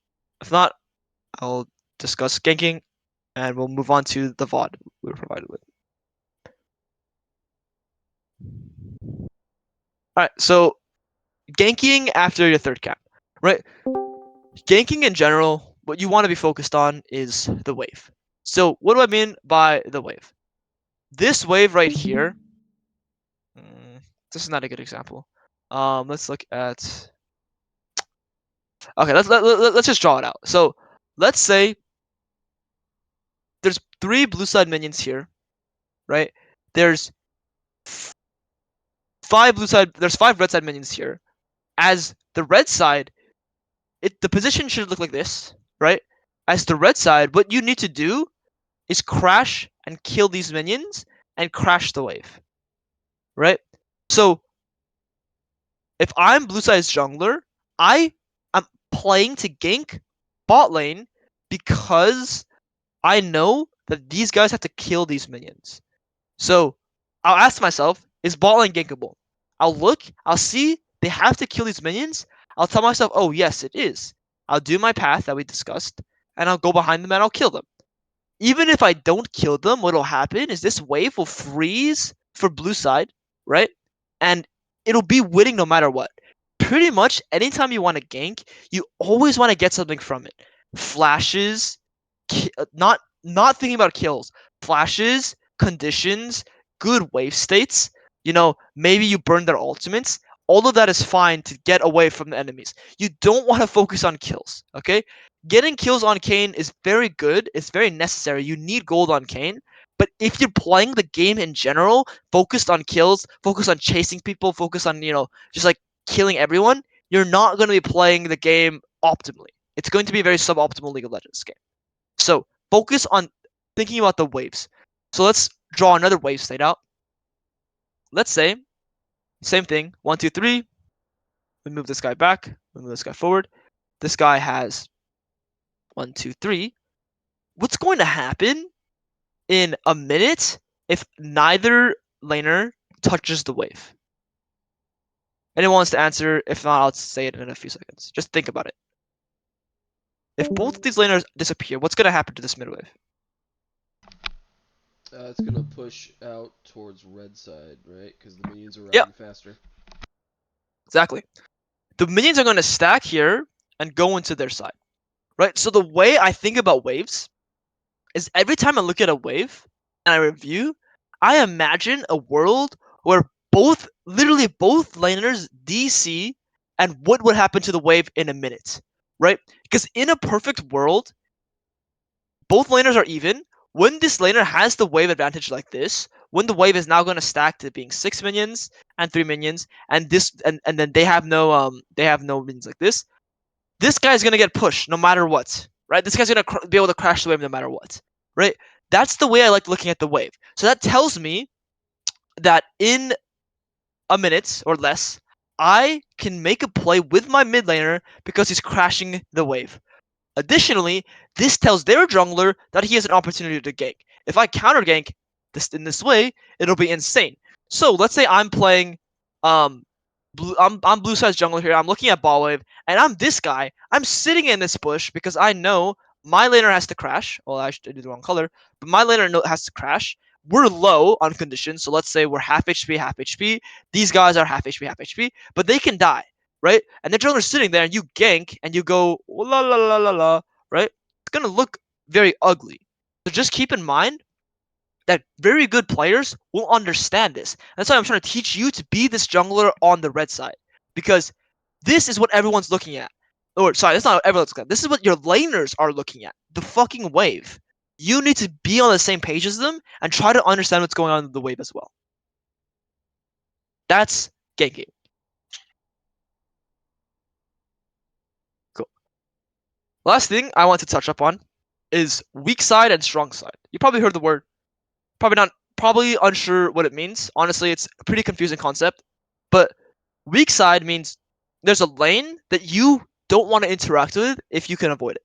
If not, I'll discuss ganking, and we'll move on to the VOD we were provided with. Alright, so ganking after your third camp, right? Ganking in general, what you want to be focused on is the wave. So what do I mean by the wave? This wave right here, this is not a good example. Let's look at, okay, let's just draw it out. So let's say there's 3 blue side minions here, right? There's 5 red side minions here. As the red side, the position should look like this, right? As the red side, what you need to do is crash and kill these minions and crash the wave, right? So if I'm blue side's jungler, I am playing to gank bot lane because I know that these guys have to kill these minions. So I'll ask myself, is bot lane gankable? I'll look, I'll see they have to kill these minions. I'll tell myself, oh yes, it is. I'll do my path that we discussed, and I'll go behind them and I'll kill them. Even if I don't kill them, what'll happen is this wave will freeze for blue side, right? And it'll be winning no matter what. Pretty much anytime you want to gank, you always want to get something from it. Flashes, not thinking about kills. Flashes, conditions, good wave states. Maybe you burn their ultimates. All of that is fine to get away from the enemies. You don't want to focus on kills, okay? Getting kills on Kayn is very good. It's very necessary. You need gold on Kayn. But if you're playing the game in general, focused on kills, focused on chasing people, focused on, just like killing everyone, you're not going to be playing the game optimally. It's going to be a very suboptimal League of Legends game. So focus on thinking about the waves. So let's draw another wave state out. Let's say, same thing, 1, 2, 3, We move this guy back. We move this guy forward. This guy has 1, 2, 3. What's going to happen in a minute if neither laner touches the wave? Anyone wants to answer? If not, I'll say it in a few seconds. Just think about it. If both of these laners disappear, what's going to happen to this mid wave? It's gonna push out towards red side, right? Because the minions are Yep. riding faster. Exactly. The minions are going to stack here and go into their side, right? So the way I think about waves is every time I look at a wave and I review, I imagine a world where literally both laners DC and what would happen to the wave in a minute, right? Because in a perfect world, both laners are even. When this laner has the wave advantage like this, when the wave is now going to stack to being 6 minions and 3 minions, and then they have no minions like this guy's gonna get pushed no matter what, right? This guy's gonna be able to crash the wave no matter what, right? That's the way I like looking at the wave. So that tells me that in a minute or less, I can make a play with my mid laner because he's crashing the wave. Additionally, this tells their jungler that he has an opportunity to gank. If I counter gank this in this way, it'll be insane. So let's say I'm playing I'm blue side's jungler here. I'm looking at ball wave, and I'm this guy. I'm sitting in this bush because I know my laner has to crash. Well, I did the wrong color, but my laner has to crash. We're low on conditions, so let's say we're half HP, half HP. These guys are half HP, half HP, but they can die, right? And the jungler's sitting there, and you gank, and you go la la la la la, right? It's gonna look very ugly. So just keep in mind that very good players will understand this. That's why I'm trying to teach you to be this jungler on the red side. Because this is what everyone's looking at. Or, sorry, that's not what everyone's looking at. This is what your laners are looking at. The fucking wave. You need to be on the same page as them and try to understand what's going on with the wave as well. That's ganking. Cool. Last thing I want to touch up on is weak side and strong side. You probably heard the word. Probably unsure what it means. Honestly, it's a pretty confusing concept. But weak side means there's a lane that you don't want to interact with if you can avoid it.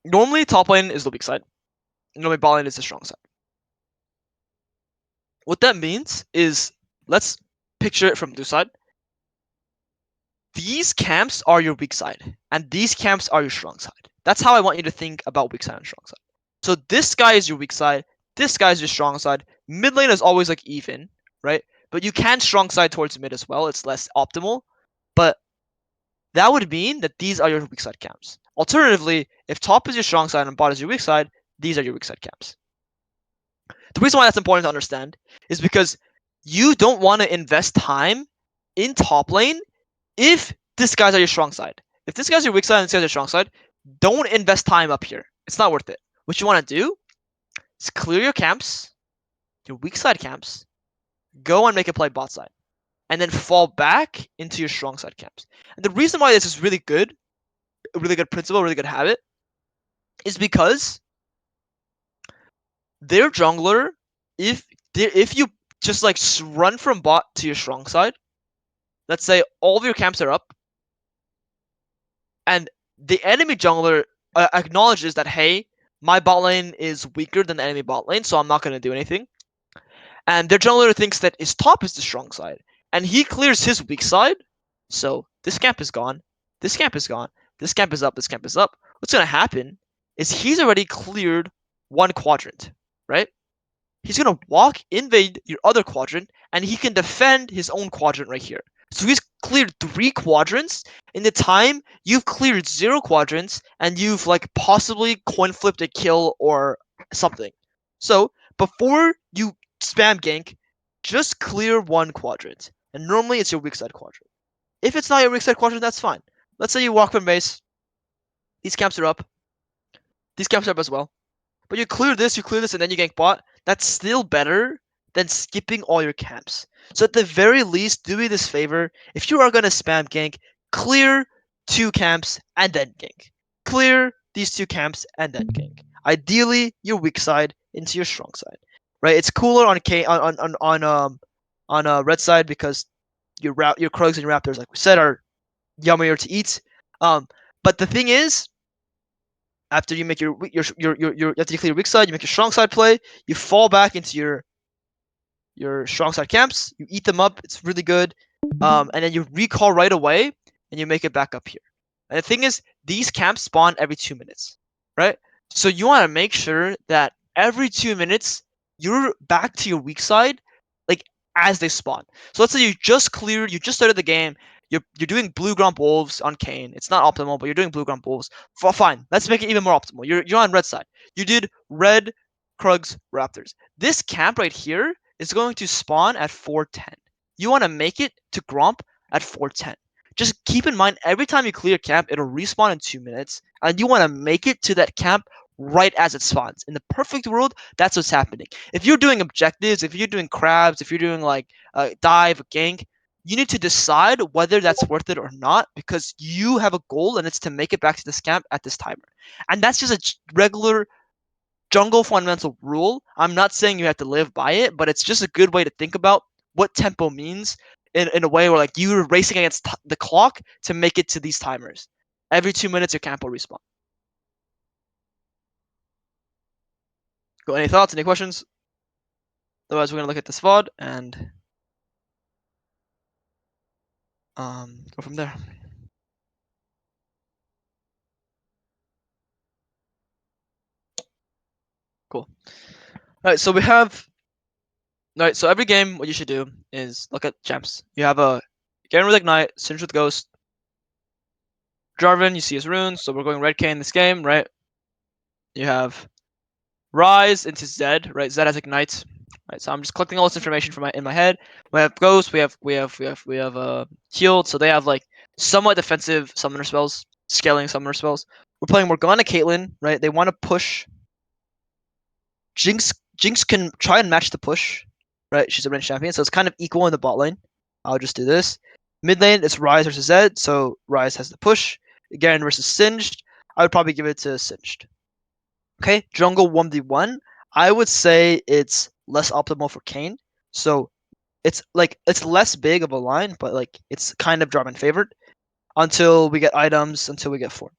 Normally, top lane is the weak side. Normally, bot lane is the strong side. What that means is, let's picture it from this side. These camps are your weak side, and these camps are your strong side. That's how I want you to think about weak side and strong side. So this guy is your weak side. This guy is your strong side. Mid lane is always like even, right? But you can strong side towards mid as well. It's less optimal. But that would mean that these are your weak side camps. Alternatively, if top is your strong side and bot is your weak side, these are your weak side camps. The reason why that's important to understand is because you don't want to invest time in top lane if this guy's are your strong side. If this guy's your weak side and this guy's your strong side, don't invest time up here. It's not worth it. What you want to do is clear your camps, your weak side camps, go and make a play bot side, and then fall back into your strong side camps. And the reason why this is really good, a really good principle, a really good habit, is because their jungler, if you just like run from bot to your strong side, let's say all of your camps are up, and the enemy jungler acknowledges that, hey, my bot lane is weaker than the enemy bot lane, so I'm not going to do anything. And their jungler thinks that his top is the strong side, and he clears his weak side. So this camp is gone. This camp is gone. This camp is up. This camp is up. What's going to happen is he's already cleared one quadrant, right? He's going to invade your other quadrant, and he can defend his own quadrant right here. So he's cleared 3 quadrants in the time you've cleared 0 quadrants, and you've like possibly coin flipped a kill or something. So before you spam gank, just clear 1 quadrant, and normally it's your weak side quadrant. If it's not your weak side quadrant, that's fine. Let's say you walk from base, these camps are up, these camps are up as well, but you clear this, and then you gank bot. That's still better than skipping all your camps. So at the very least, do me this favor. If you are going to spam gank, clear 2 camps and then gank. Clear these 2 camps and then gank. Ideally, your weak side into your strong side. Right? It's cooler on red side because your Krugs and your Raptors, like we said, are yummier to eat. But the thing is, after you make after you clear your weak side, you make your strong side play. You fall back into your strong side camps. You eat them up. It's really good. And then you recall right away, and you make it back up here. And the thing is, these camps spawn every 2 minutes, right? So you want to make sure that every 2 minutes you're back to your weak side, like as they spawn. So let's say you just started the game. You're doing blue grump wolves on Kayn. It's not optimal, but you're doing blue grump wolves. Fine, let's make it even more optimal. You're on red side. You did red Krugs Raptors. This camp right here is going to spawn at 410. You want to make it to Gromp at 410. Just keep in mind, every time you clear camp, it'll respawn in 2 minutes, and you want to make it to that camp right as it spawns. In the perfect world, that's what's happening. If you're doing objectives, if you're doing crabs, if you're doing like dive, gank, you need to decide whether that's worth it or not, because you have a goal, and it's to make it back to this camp at this timer. And that's just a regular jungle fundamental rule. I'm not saying you have to live by it, but it's just a good way to think about what tempo means in a way where like you're racing against the clock to make it to these timers. Every 2 minutes, your camp will respawn. Go. Any thoughts? Any questions? Otherwise, we're gonna look at this VOD and go from there. Cool. All right, so we have. All right, so every game, what you should do is look at champs. You have a Garen with Ignite, Singed with Ghost, Jarvan. You see his runes, so we're going red Kayn this game, right? You have Rise into Zed, right? Zed has Ignite, right? So I'm just collecting all this information from in my head. We have Ghost, we have Healed, so they have like somewhat defensive summoner spells, scaling summoner spells. We're playing Morgana Caitlyn, right? They want to push. Jinx can try and match the push, right? She's a range champion, so it's kind of equal in the bot lane. I'll just do this. Mid lane, it's Rise versus Zed, so Rise has the push. Garen versus Singed. I would probably give it to Singed. Okay, jungle 1v1. I would say it's less optimal for Kayn. So it's less big of a line, but like it's kind of Jarvan favored until we get items, until we get 4.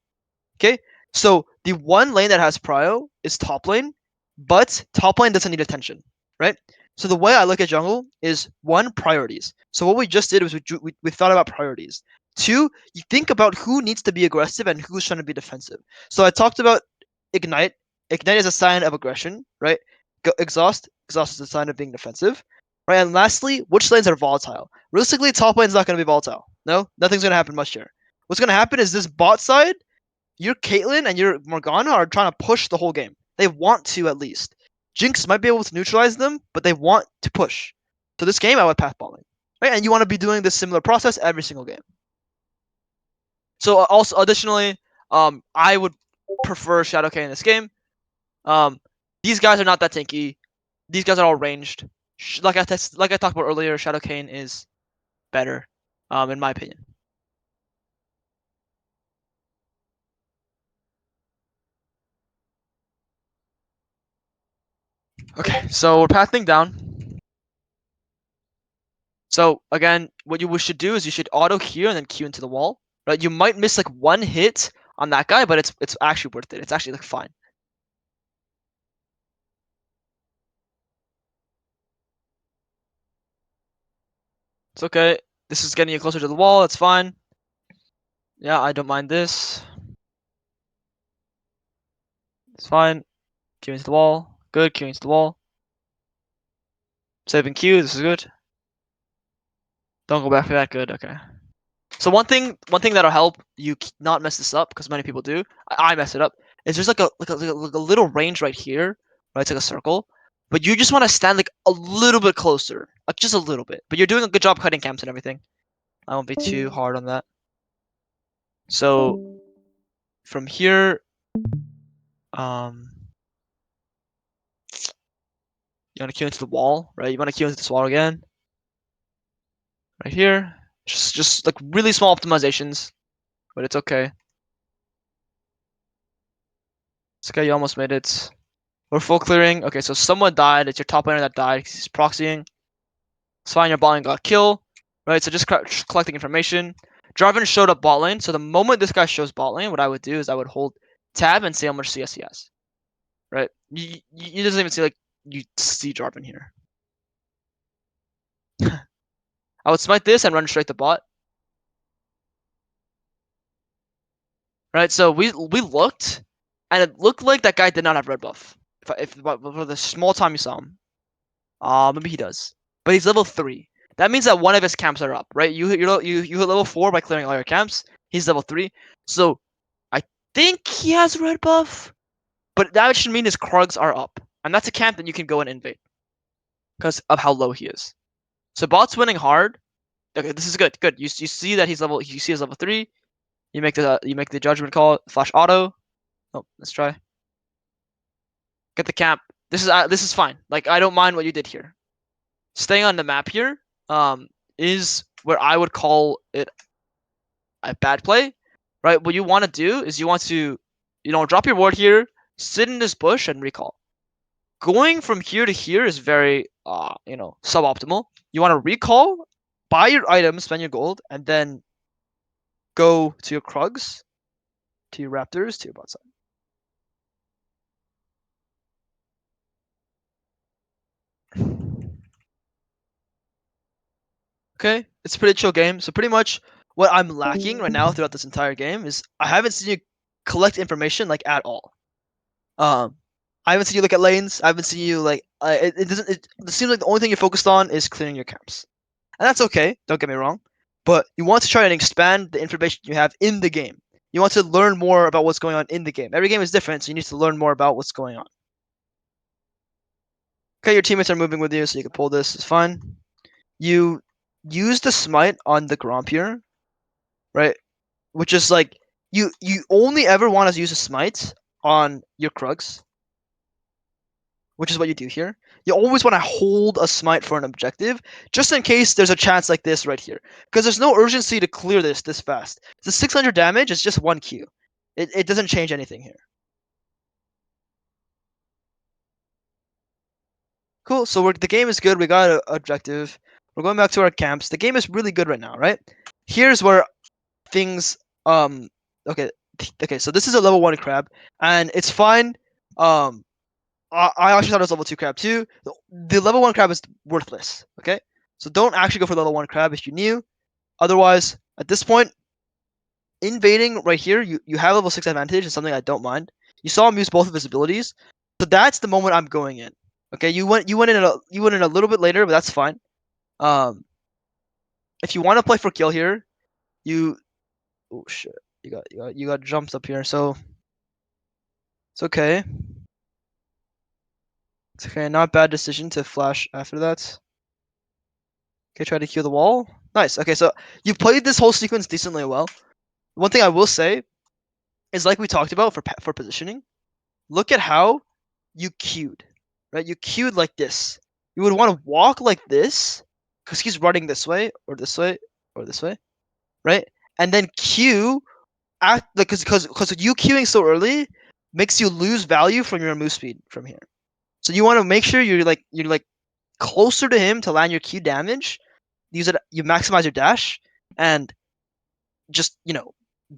Okay, so the one lane that has prio is top lane, but top lane doesn't need attention, right? So the way I look at jungle is 1, priorities. So what we just did was we thought about priorities. 2, you think about who needs to be aggressive and who's trying to be defensive. So I talked about Ignite. Ignite is a sign of aggression, right? Exhaust is a sign of being defensive, right? And lastly, which lanes are volatile? Realistically, top lane's not going to be volatile. No, nothing's going to happen much here. What's going to happen is this bot side, your Caitlyn and your Morgana are trying to push the whole game. They want to, at least. Jinx might be able to neutralize them, but they want to push. So this game, I would path bot lane, right? And you want to be doing this similar process every single game. So also, additionally, I would prefer Shadow Kayn in this game. These guys are not that tanky. These guys are all ranged. Like I talked about earlier, Shadow Kayn is better, in my opinion. Okay, so we're pathing down. So again, what you should do is you should auto here and then Q into the wall. Right? You might miss like one hit on that guy, but it's actually worth it. It's actually like fine. It's okay. This is getting you closer to the wall. It's fine. Yeah, I don't mind this. It's fine. Q into the wall. Good. Q into the wall. Saving Q. This is good. Don't go back for that. Good. Okay. So one thing that'll help you not mess this up, because many people do. I mess it up. Is there's like a little range right here, right? It's like a circle, but you just want to stand like a little bit closer, like just a little bit. But you're doing a good job cutting camps and everything. I won't be too hard on that. So from here, you want to queue into the wall, right? You want to queue into this wall again, right here. Just like really small optimizations, but it's okay. It's okay. You almost made it. We're full clearing. Okay, so someone died. It's your top laner that died. He's proxying. It's fine. Your bot lane got kill. right? So just collecting information. Jarvan showed up bot lane, so the moment this guy shows bot lane, what I would do is I would hold tab and see how much CS he has, right? You doesn't even see like you see Jarvan here. I would smite this and run straight to bot. Right, so we looked, and it looked like that guy did not have red buff. If for the small time you saw him, maybe he does, but he's level 3. That means that one of his camps are up, right? You hit level 4 by clearing all your camps. He's level 3, so I think he has red buff, but that should mean his Krugs are up, and that's a camp that you can go and invade because of how low he is. So bot's winning hard. Okay, this is good. Good. You see that he's level. You see his level 3. You make the judgment call. Flash auto. Oh, let's try. Get the camp. This is fine. Like I don't mind what you did here. Staying on the map here is where I would call it a bad play, right? What you want to do is you want to, drop your ward here, sit in this bush and recall. Going from here to here is very suboptimal. You want to recall, buy your items, spend your gold, and then go to your Krugs, to your Raptors, to your bot side. Okay, it's a pretty chill game. So pretty much what I'm lacking right now throughout this entire game is I haven't seen you collect information like at all. I haven't seen you look at lanes. I haven't seen you like it doesn't. It seems like the only thing you're focused on is clearing your camps, and that's okay. Don't get me wrong, but you want to try and expand the information you have in the game. You want to learn more about what's going on in the game. Every game is different, so you need to learn more about what's going on. Okay, your teammates are moving with you, so you can pull this. It's fine. You use the smite on the Gromp here, right? Which is like you only ever want to use a smite on your Krugs, which is what you do here. You always want to hold a smite for an objective, just in case there's a chance like this right here. Because there's no urgency to clear this fast. The 600 damage is just 1 Q. It doesn't change anything here. Cool, so the game is good. We got an objective. We're going back to our camps. The game is really good right now, right? Here's where things okay, so this is a level 1 crab, and it's fine. I actually thought it was level 2 crab too. The level 1 crab is worthless, okay? So don't actually go for level 1 crab if you knew. Otherwise, at this point, invading right here, you have level 6 advantage. It's something I don't mind. You saw him use both of his abilities, so that's the moment I'm going in. Okay, you went in a little bit later, but that's fine. If you want to play for kill here, oh shit, you got jumps up here, so it's okay. It's okay, not bad decision to flash after that. Okay, try to heal the wall. Nice. Okay, so you played this whole sequence decently well. One thing I will say is, like we talked about for positioning, look at how you queued, right? You queued like this. You would want to walk like this, because he's running this way, or this way, or this way, right? And then queue, because you queuing so early makes you lose value from your move speed from here. So you want to make sure you're like closer to him to land your Q damage. You maximize your dash and just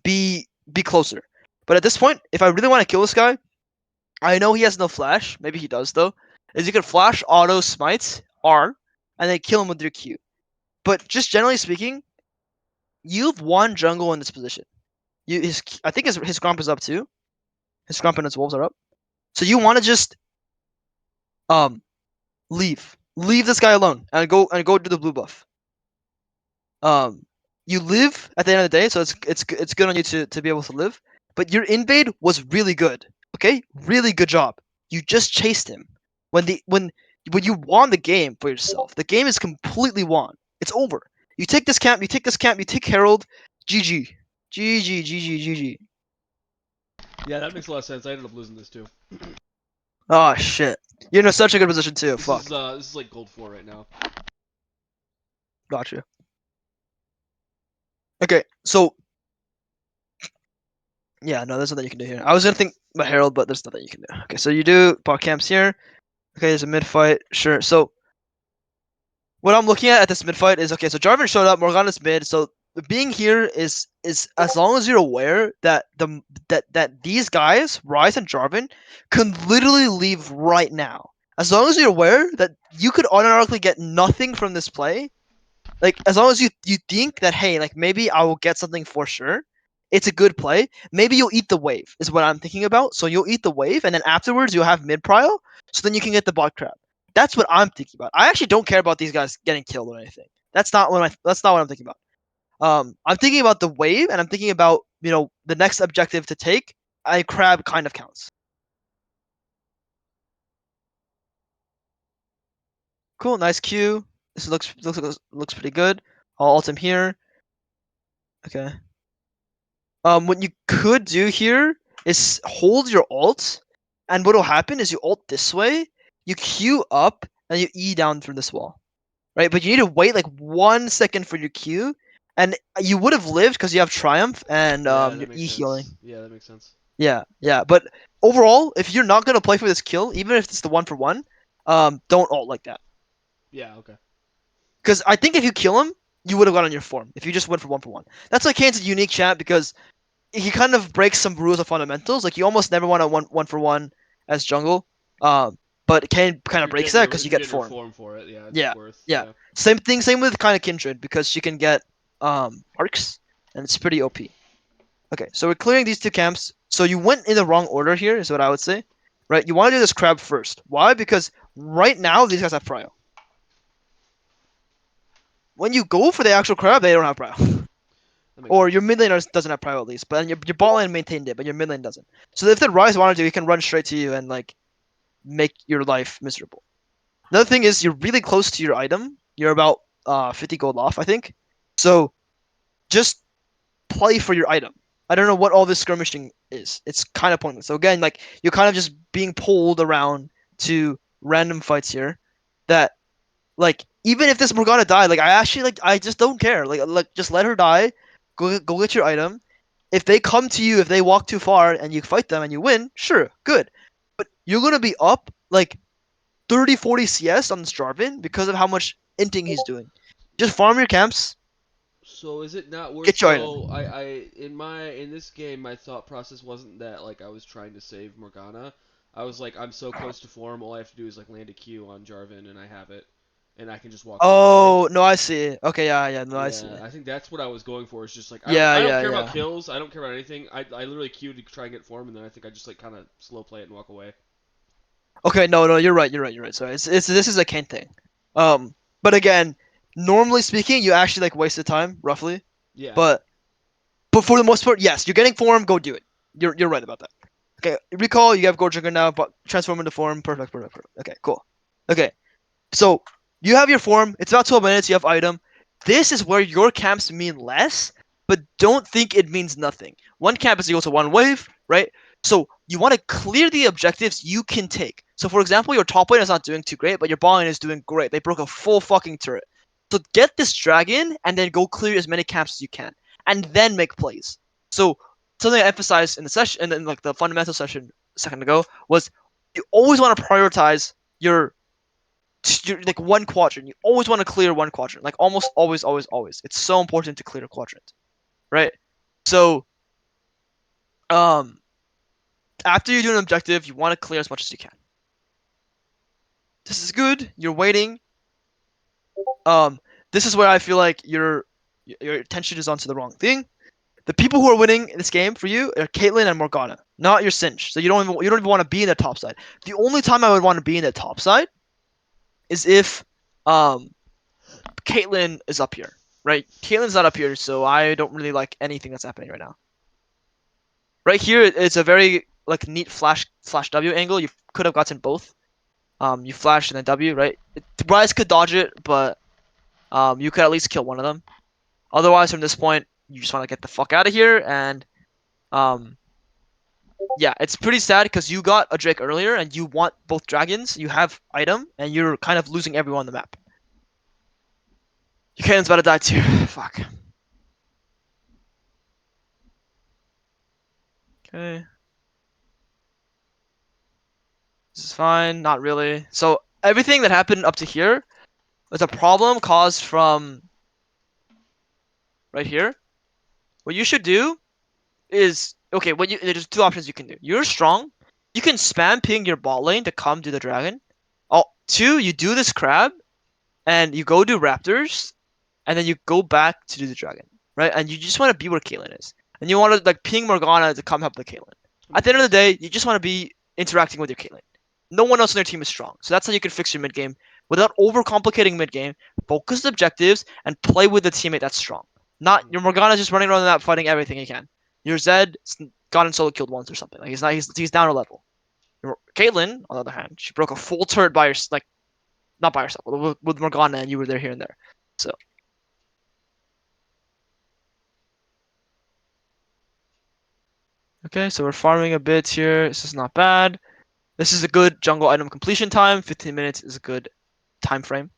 be closer. But at this point, if I really want to kill this guy, I know he has no flash. Maybe he does though. Is you can flash auto smite R and then kill him with your Q. But just generally speaking, you've won jungle in this position. I think his Gromp is up too. His Gromp and his wolves are up. So you want to just leave this guy alone and go do the blue buff. You live at the end of the day, so it's good on you to be able to live. But your invade was really good. Okay, really good job. You just chased him. When you won the game for yourself, the game is completely won. It's over. You take this camp. You take Herald. GG. GG. GG. GG. Yeah, that makes a lot of sense. I ended up losing this too. Oh shit. You're in such a good position too. Fuck. This is like gold 4 right now. Gotcha. Okay, so yeah, no, there's nothing you can do here. I was gonna think about Herald, but there's nothing you can do. Okay, so you do bot camps here. Okay, there's a mid fight. Sure. So what I'm looking at this mid fight is okay. So Jarvan showed up, Morgana's mid. So being here is as long as you're aware that that these guys, Ryze and Jarvan, can literally leave right now. As long as you're aware that you could automatically get nothing from this play, like as long as you think that hey, like maybe I will get something for sure. It's a good play. Maybe you'll eat the wave is what I'm thinking about. So you'll eat the wave, and then afterwards you'll have mid prio. So then you can get the bot crab. That's what I'm thinking about. I actually don't care about these guys getting killed or anything. That's not what I'm thinking about. I'm thinking about the wave, and I'm thinking about the next objective to take. I crab kind of counts. Cool, nice Q. This looks pretty good. I'll ult him here. Okay. What you could do here is hold your ult, and what'll happen is you ult this way, you Q up, and you E down through this wall, right? But you need to wait like 1 second for your Q, and you would have lived because you have Triumph and Yeah, your that makes E healing. sense. Yeah, that makes sense. Yeah, yeah. But overall, if you're not gonna play for this kill, even if it's the 1-for-1, don't ult like that. Yeah, okay. Because I think if you kill him, you would have got on your form if you just went for 1-for-1. That's why Kane's a unique champ because he kind of breaks some rules of fundamentals. Like you almost never want a 1-for-1 as jungle. But Kayn kind If of you're breaks getting that your because if you you're get getting your form. form for it, yeah, it's Yeah, worth. yeah. Yeah. Same thing. Same with kind of Kindred because she can get arcs and it's pretty OP. Okay, so we're clearing these two camps. So you went in the wrong order here, is what I would say. Right? You want to do this crab first. Why? Because right now these guys have prio. When you go for the actual crab, they don't have prio. That makes Or sense. your mid lane doesn't have prio at least, but your bot lane maintained it, but your mid lane doesn't. So if the Ryze wanted to, he can run straight to you and like make your life miserable. Another thing is you're really close to your item. You're about 50 gold off, I think. So just play for your item. I don't know what all this skirmishing is. It's kind of pointless. So again, like you're kind of just being pulled around to random fights here. That like even if this Morgana died, like I actually like I just don't care. Like just let her die. Go get your item. If they come to you, if they walk too far and you fight them and you win, sure, good. But you're gonna be up like 30, 40 CS on this Jarvan because of how much inting he's doing. Just farm your camps, So is it not worth get your though? item. In this game, my thought process wasn't that like I was trying to save Morgana. I was like, I'm so close to form. All I have to do is like land a Q on Jarvan, and I have it, and I can just walk away. Oh no, I see. Okay, yeah, no, I see. Yeah, I think that's what I was going for. Is just like Yeah, I don't yeah, care about yeah. kills. I don't care about anything. I literally queue to try and get form, and then I think I just like kind of slow play it and walk away. Okay, no, you're right. Sorry, it's this is a Kayn thing. But again, normally speaking, you actually like wasted time roughly. Yeah. But for the most part, yes, you're getting form. Go do it. You're right about that. Okay, recall. You have Gorjugger now, but transform into form. Perfect. Okay, cool. Okay, so you have your form. It's about 12 minutes. You have item. This is where your camps mean less, but don't think it means nothing. One camp is equal to one wave, right? So you want to clear the objectives you can take. So for example, your top lane is not doing too great, but your bot lane is doing great. They broke a full fucking turret. So get this dragon and then go clear as many camps as you can, and then make plays. So something I emphasized in the session, and then like the fundamental session a second ago, was you always want to prioritize your you're like one quadrant. You always want to clear one quadrant. Like almost always. It's so important to clear a quadrant, right? So, um, after you do an objective, you want to clear as much as you can. This is good. You're waiting. Um, this is where I feel like your attention is onto the wrong thing. The people who are winning this game for you are Caitlyn and Morgana, not your Cinch. So you don't even want to be in the top side. The only time I would want to be in the top side is if um Caitlyn is up here, right? Caitlyn's not up here, so I don't really like anything that's happening right now. Right here, it's a very like neat flash W angle. You could have gotten both. You flash and then W, right? Ryze could dodge it, but you could at least kill one of them. Otherwise, from this point, you just want to get the fuck out of here. And um, yeah, it's pretty sad because you got a Drake earlier, and you want both dragons. You have item, and you're kind of losing everyone on the map. Your Cannon's about to die too. Fuck. Okay. This is fine. Not really. So everything that happened up to here It's a problem caused from right here. What you should do is okay. There's two options you can do. You're strong. You can spam ping your bot lane to come do the dragon. Oh, two, you do this crab, and you go do raptors, and then you go back to do the dragon, right? And you just want to be where Kayn is, and you want to like ping Morgana to come help the Kayn. At the end of the day, you just want to be interacting with your Kayn. No one else on your team is strong, so that's how you can fix your mid game without overcomplicating mid game. Focus the objectives and play with the teammate that's strong. Not your Morgana just running around the map fighting everything he can. Your Zed gotten solo killed once or something. Like he's not. He's down a level. Caitlyn, on the other hand, she broke a full turret by like not by herself with Morgana, and you were there here and there. So okay, so we're farming a bit here. This is not bad. This is a good jungle item completion time. 15 minutes is a good time frame.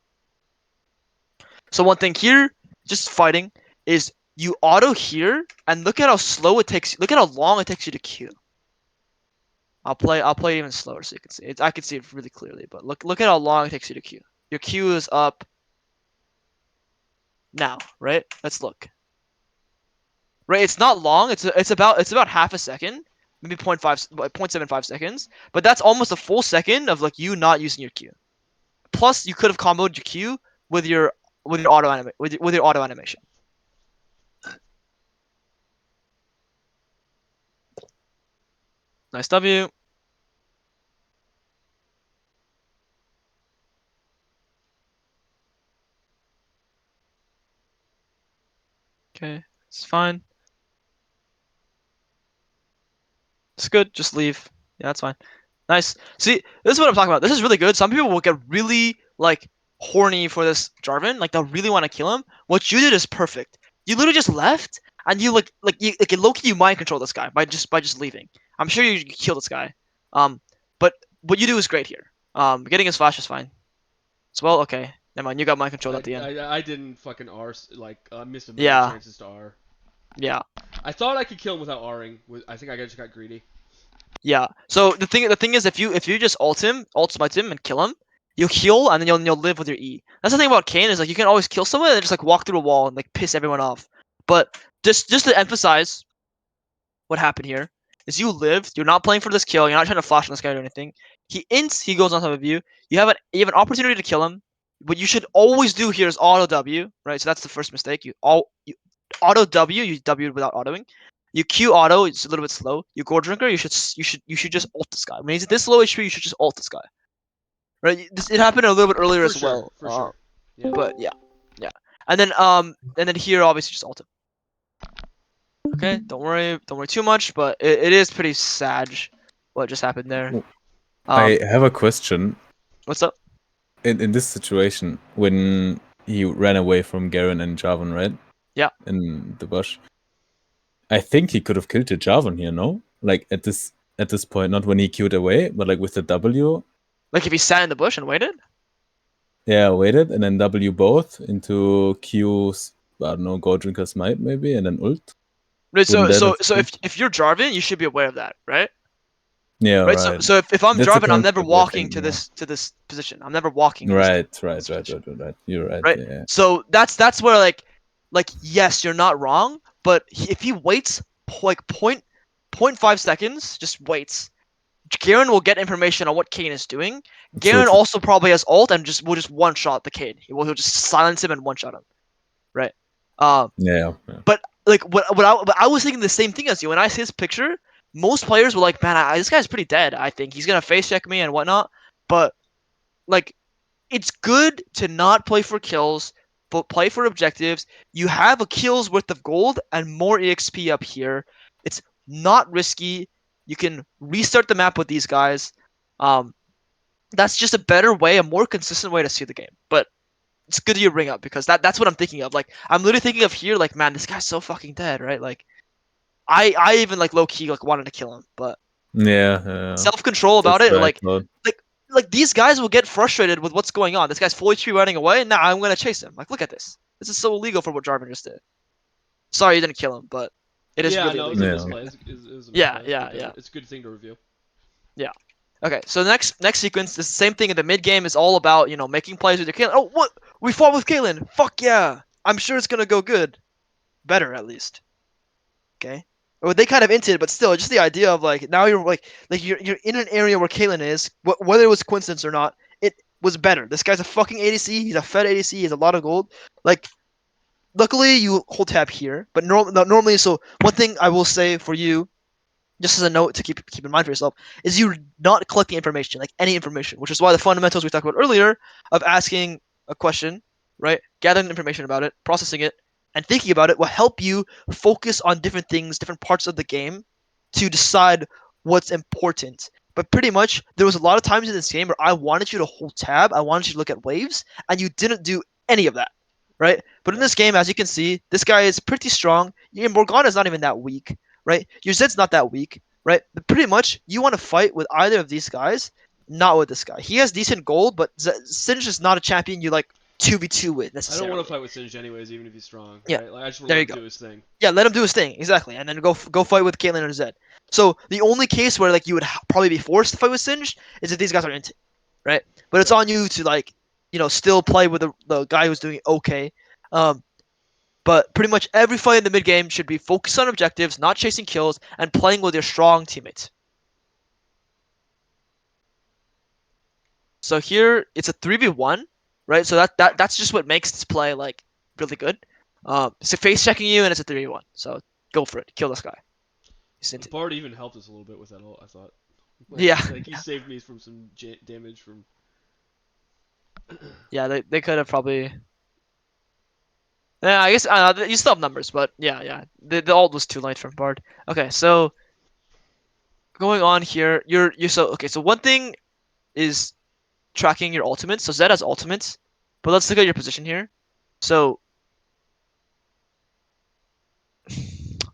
So one thing here, just fighting, is you auto here, and look at how slow it takes. Look at how long it takes you to queue. I'll play it even slower so you can see it. I can see it really clearly, but look at how long it takes you to queue. Your queue is up now, right? Let's look. Right, it's not long. It's about half a second, maybe 0.75 seconds. But that's almost a full second of like you not using your Q. Plus, you could have comboed your Q with your auto animation. Nice W. Okay, it's fine. It's good. Just leave. Yeah, that's fine. Nice. See, this is what I'm talking about. This is really good. Some people will get really like horny for this Jarvan. Like they'll really want to kill him. What you did is perfect. You literally just left, and you low-key you mind control this guy by just leaving. I'm sure you kill this guy. But what you do is great here. Getting his flash is fine. As well, okay. Never mind. You got mind control at the end. I didn't fucking R missed a million Yeah. chances to R. Yeah. I thought I could kill him without Ring. I think I just got greedy. Yeah. So the thing is, if you just ult smite him and kill him, you heal and then you'll live with your E. That's the thing about Kayn is like you can always kill someone and just like walk through a wall and like piss everyone off. But just to emphasize what happened here is you lived. You're not playing for this kill. You're not trying to flash on this guy or anything. He ints. He goes on top of you. You have an opportunity to kill him. What you should always do here is auto W, right? So that's the first mistake. You auto W. You W without autoing. You Q auto, it's a little bit slow. You Gore Drinker, you should just ult this guy. When he's this low HP, you should just ult this guy. Right? It happened a little bit earlier as well. For sure. Yeah. But yeah. And then here obviously just ult him. Okay, don't worry too much, but it is pretty sad what just happened there. I have a question. What's up? In this situation, when he ran away from Garen and Jarvan, right? Yeah. In the bush. I think he could have killed the Jarvan here, no? Like at this point, not when he queued away, but like with the W. Like if he sat in the bush and waited? Yeah, waited and then W both into Q's, I don't know, Gold Drinker Smite maybe, and then ult. Right, so Wouldn't that so have if you're Jarvan, you should be aware of that, right? Yeah, Right. right. So if I'm That's the Jarvan, I'm never concept, I walking think, to yeah. this position. I'm never walking. To this Right. position. You're right. Right. Yeah. So that's where like yes, you're not wrong, but if he waits like 0.5 seconds, just waits. Garen will get information on what Kayn is doing. Garen True. also probably has ult and will just one shot the Kayn. He'll just silence him and one shot him. Right. Yeah. But like but I was thinking the same thing as you. When I see this picture, most players were like, "Man, this guy's pretty dead. I think he's gonna face check me and whatnot." But like, it's good to not play for kills, but play for objectives. You have a kills worth of gold and more EXP up here. It's not risky. You can restart the map with these guys. That's just a better way, a more consistent way to see the game. But it's good you bring up because that's what I'm thinking of. Like I'm literally thinking of here, like man, this guy's so fucking dead, right? Like I even like low key like wanted to kill him, but Yeah. self control about That's it, what I thought. like these guys will get frustrated with what's going on. This guy's full HP running away. Now I'm gonna chase him. Like look at this. This is so illegal for what Jarvan just did. Sorry you didn't kill him, but it is really no, it illegal. was a misplay. It was a Yeah, misplay, yeah, but yeah. It's a good thing to review. Okay, so the next sequence is the same thing in the mid game. Is all about making plays with your Kayn. Oh, what? We fought with Kaylin. Fuck yeah! I'm sure it's gonna go good. Better at least. Okay. Or they kind of hinted, but still, just the idea of like now you're like you're in an area where Kaylin is. Whether it was coincidence or not, it was better. This guy's a fucking ADC. He's a fed ADC. He has a lot of gold. Like, luckily you hold tab here, but normally. So one thing I will say for you, just as a note to keep in mind for yourself, is you're not collecting information, like any information, which is why the fundamentals we talked about earlier of asking a question, right, gathering information about it, processing it, and thinking about it will help you focus on different things, different parts of the game, to decide what's important. But pretty much, there was a lot of times in this game where I wanted you to hold tab, I wanted you to look at waves, and you didn't do any of that, right? But in this game, as you can see, this guy is pretty strong. Morgana is not even that weak, right? Your Zed's not that weak, right? But pretty much, you want to fight with either of these guys, not with this guy. He has decent gold, but Singe is not a champion you like 2v2 with I don't necessarily. want to fight with Singed anyways, even if he's strong. Yeah, Right? Like, I just want to there let you him go. do his thing. Yeah, let him do his thing, exactly, and then go fight with Caitlyn or Zed. So the only case where like you would probably be forced to fight with Singed is if these guys are into, right? But it's Right. on you to like still play with the guy who's doing okay. Um, but pretty much every fight in the mid game should be focused on objectives, not chasing kills, and playing with your strong teammates. So here it's a 3v1, right? So that's just what makes this play like really good. It's a face checking you and it's a 3v1. So go for it. Kill this guy. He's into- Bard even helped us a little bit with that ult, I thought. Yeah. Like, he saved me from some damage from. Yeah, they could have probably. Yeah, I guess you still have numbers, but yeah. The ult was too light from Bard. Okay, so going on here, you're so okay. So one thing is tracking your ultimates. So Zed has ultimates, but let's look at your position here. So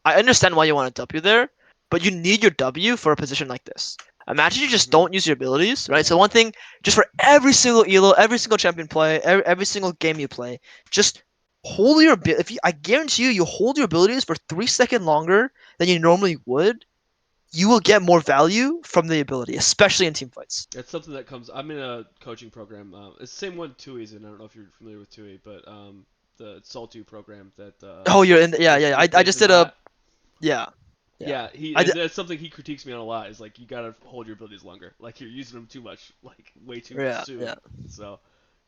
I understand why you want a W there, but you need your W for a position like this. Imagine you just Mhm. don't use your abilities, right? Yeah. So one thing, just for every single elo, every single champion play, every single game you play, just hold your if you, I guarantee you hold your abilities for 3 seconds longer than you normally would, you will get more value from the ability, especially in team fights. That's something that comes. I'm in a coaching program. It's the same one Tui's in. I don't know if you're familiar with Tui, but the Sol2 program that Oh, you're in. Yeah, gets yeah. you I good picks just in did a bot. yeah. Yeah, I did, that's something he critiques me on a lot. Is like you gotta hold your abilities longer. Like you're using them too much, like way too yeah, soon. yeah. So,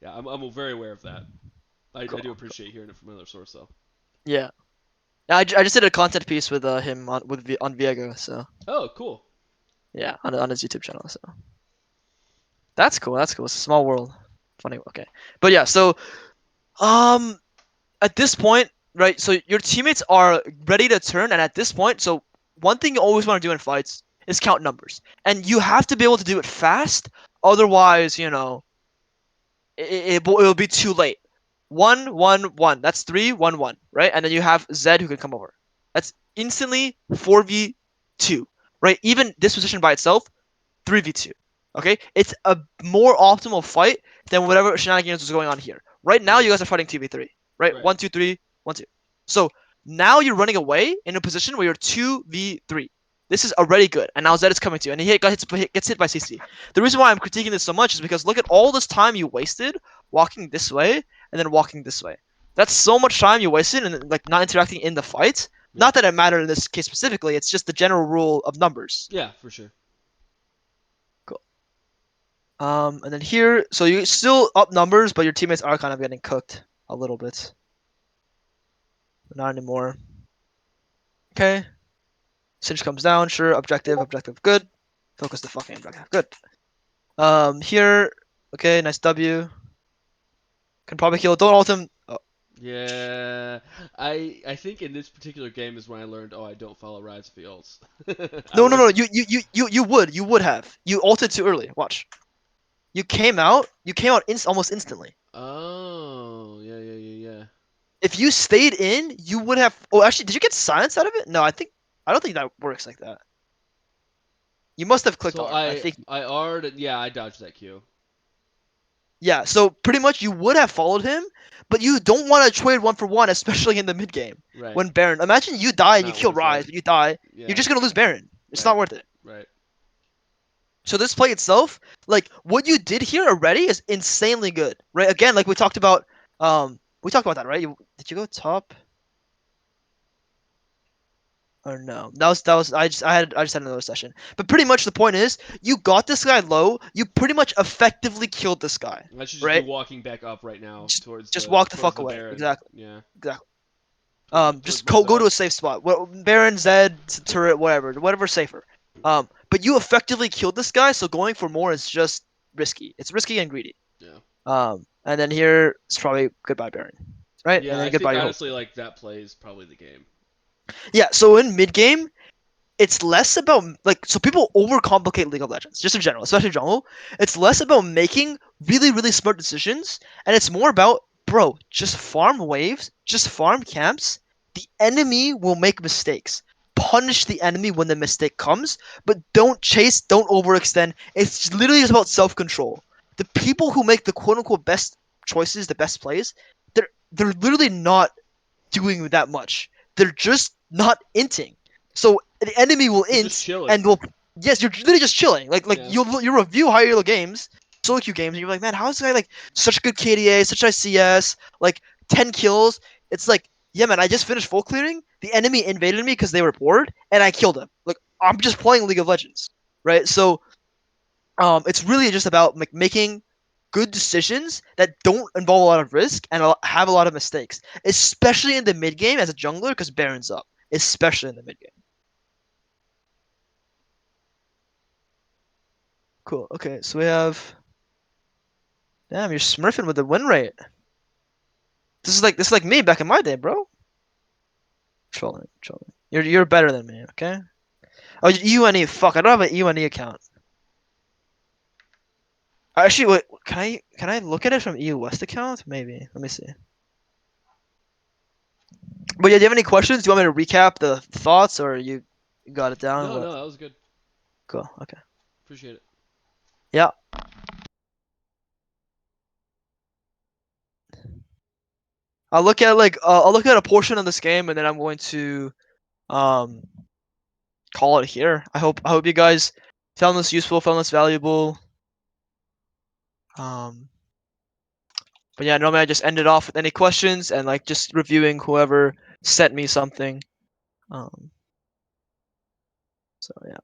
yeah, I'm very aware of that. I Cool. do appreciate hearing it from another source though. Yeah. I just did a content piece with him on Viego, so Oh, cool. yeah, on his YouTube channel. So that's cool. That's cool. It's a small world. Funny. Okay, but yeah. So um, at this point, right? So your teammates are ready to turn, and at this point, so one thing you always want to do in fights is count numbers, and you have to be able to do it fast. Otherwise, it'll be too late. 1-1-1. That's 3-1-1, right? And then you have Zed who can come over. That's instantly 4v2, right? Even this position by itself, 3v2. Okay, it's a more optimal fight than whatever shenanigans was going on here. Right now, Mhm. you guys are fighting 2v3, right? Right. 1-2-3, 1-2. So now you're running away in a position where you're 2v3. This is already good, and now Zed is coming to you, and gets hit by CC. The reason why I'm critiquing this so much is because look at all this time you wasted walking this way and then walking this way. That's so much time you wasted and like not interacting in the fight. Yeah. Not that it mattered in this case specifically. It's just the general rule of numbers. Yeah, for sure. Cool. And then here, so you still up numbers, but your teammates are kind of getting cooked a little bit. But not anymore. Okay. Cinch comes down, sure. Objective, good. Focus the fucking objective, good. Here, okay, nice W. Can probably kill. Don't ult him. Oh. Yeah, I think in this particular game is when I learned, oh, I don't follow Rise Fields. No. You would have. You ulted too early. Watch. You came out. Almost instantly. Oh, yeah. If you stayed in, you would have. Oh, actually, did you get silence out of it? No, I don't think that works like that. You must have clicked So R. I think. I R'd, yeah, I dodged that Q. Yeah. So pretty much you would have followed him, but you don't want to trade 1-for-1, especially in the mid game. Right. When Baron, imagine you die and you Not kill worth Rise, it. but you die. Yeah. You're just gonna lose Baron. It's Right. not worth it. Right. So this play itself, like what you did here already is insanely good, right? Again, like we talked about that, right? Did you go top? Or no? That was I just had another session. But pretty much the point is you got this guy low, you pretty much effectively killed this guy, I should just be right? walking back up right now Just, towards just the walk the towards fuck the away. Baron. Exactly. Yeah. Exactly. Towards Just my go to Zed. a safe spot. Baron, Zed, turret, whatever's safer. But you effectively killed this guy, so going for more is just risky. It's risky and greedy. Yeah. And then here it's probably goodbye Baron, right? And Yeah, then I goodbye think your hope. honestly like that play is probably the game. Yeah. So in mid game, it's less about like so people overcomplicate League of Legends just in general, especially jungle. It's less about making really smart decisions, and it's more about bro, just farm waves, just farm camps. The enemy will make mistakes. Punish the enemy when the mistake comes, but don't chase, don't overextend. It's literally just about self control. The people who make the quote unquote best choices, the best plays, they're literally not doing that much. They're just not inting. So the enemy will They're just int chilling. and will yes, you're literally just chilling. Like Yeah. you review higher elo games, solo queue games, and you're like, man, how is this guy like such a good KDA, such a CS, like 10 kills? It's like, yeah, man, I just finished full clearing. The enemy invaded me because they were bored, and I killed him. Like I'm just playing League of Legends, right? So it's really just about like making good decisions that don't involve a lot of risk and have a lot of mistakes, especially in the mid game as a jungler because Baron's up, especially in the mid game. Cool. Okay, so we have. Damn, you're smurfing with the win rate. This is like me back in my day, bro. Trolling, trolling. You're better than me, okay? Oh, UNE. Fuck, I don't have an UNE account. Actually, wait. Can I look at it from EU West account? Maybe. Let me see. But yeah, do you have any questions? Do you want me to recap the thoughts, or you got it down? No, What? no, that was good. Cool. Okay. Appreciate it. Yeah. I'll look at a portion of this game, and then I'm going to um call it here. I hope you guys found this useful, found this valuable. Um. But yeah, normally I just end it off with any questions and like just reviewing whoever sent me something. Um. So yeah.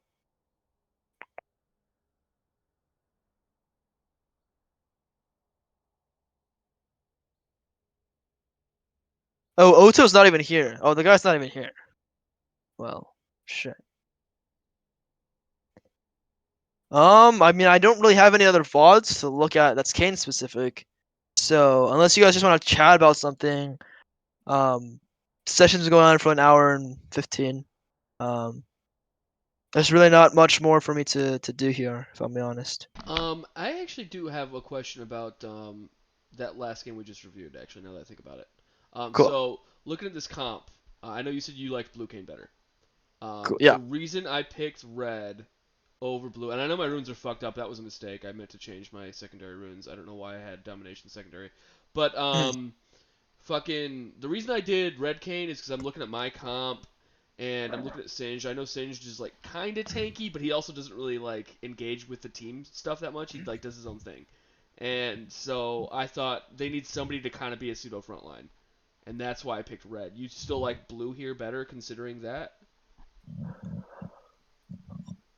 Oh, Oto's not even here. Oh, the guy's not even here. Well, shit. I mean, I don't really have any other VODs to look at that's Kayn specific. So unless you guys just want to chat about something, um, sessions going on for an hour and 15. Um, there's really not much more for me to do here, if I'm being honest. I actually do have a question about that last game we just reviewed. Actually, now that I think about it. Cool. So looking at this comp, I know you said you liked Blue Cane better. Cool. Yeah. The reason I picked red over blue, and I know my runes are fucked up. That was a mistake. I meant to change my secondary runes. I don't know why I had domination secondary, but fucking the reason I did red cane is because I'm looking at my comp. And I'm looking at Singe. I know Singe is like kind of tanky, but he also doesn't really like engage with the team stuff that much. He like does his own thing. And so I thought they need somebody to kind of be a pseudo frontline. And that's why I picked red. You still like blue here better considering that?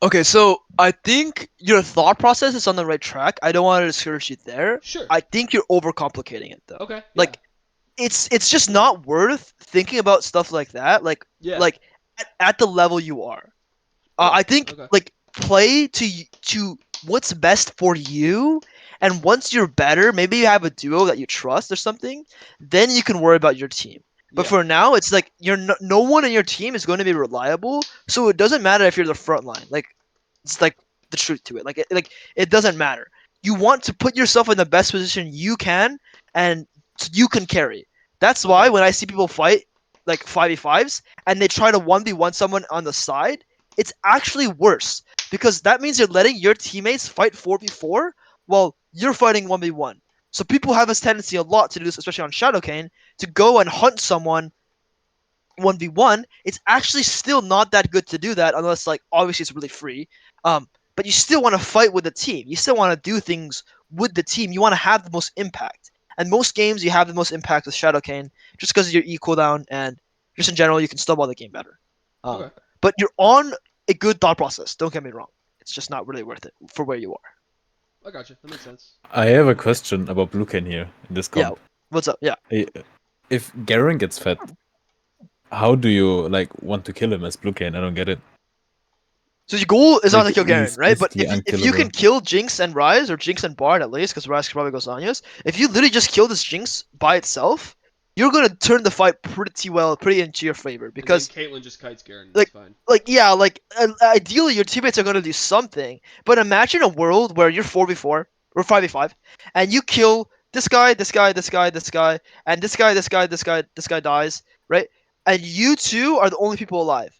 Okay, so I think your thought process is on the right track. I don't want to discourage you there. Sure. I think you're overcomplicating it though. Okay. Yeah. Like it's just not worth thinking about stuff like that. Yeah. Like at the level you are. Yeah. I think Okay. like play to what's best for you, and once you're better, maybe you have a duo that you trust or something. Then you can worry about your team. But Yeah. for now, it's like no one in your team is going to be reliable, so it doesn't matter if you're the front line. Like it's like the truth to it. It doesn't matter. You want to put yourself in the best position you can, and so you can carry. That's why Okay. when I see people fight like 5v5s and they try to 1v1 someone on the side, it's actually worse because that means you're letting your teammates fight 4v4 while you're fighting 1v1. So people have this tendency a lot to do this, especially on Shadow Kane, to go and hunt someone 1v1. It's actually still not that good to do that unless like obviously it's really free. but you still want to fight with the team. You still want to do things with the team. You want to have the most impact. And most games, you have the most impact with Shadow Kayn just because of your E cooldown and just in general, you can snowball the game better. Okay. But you're on a good thought process. Don't get me wrong. It's just not really worth it for where you are. I got you. That makes sense. I have a question about Blue Kayn here in this Yeah. comp. What's up? Yeah. If Garen gets fed, how do you like want to kill him as Blue Kayn? I don't get it. So your goal is not Like, to kill Garen, he's right? But basically if you can unkillable. kill Jinx and Ryze, or Jinx and Bard at least, because Ryze can probably go Zhonya's, if you literally just kill this Jinx by itself, you're gonna turn the fight pretty well, pretty into your favor. Because and then Caitlyn just kites Garen. like- That's fine. yeah, ideally your teammates are gonna do something. But imagine a world where you're 4v4 or 5v5, and you kill this guy, this guy, this guy, this guy, and this guy, this guy, this guy, this guy dies, right? And you two are the only people alive.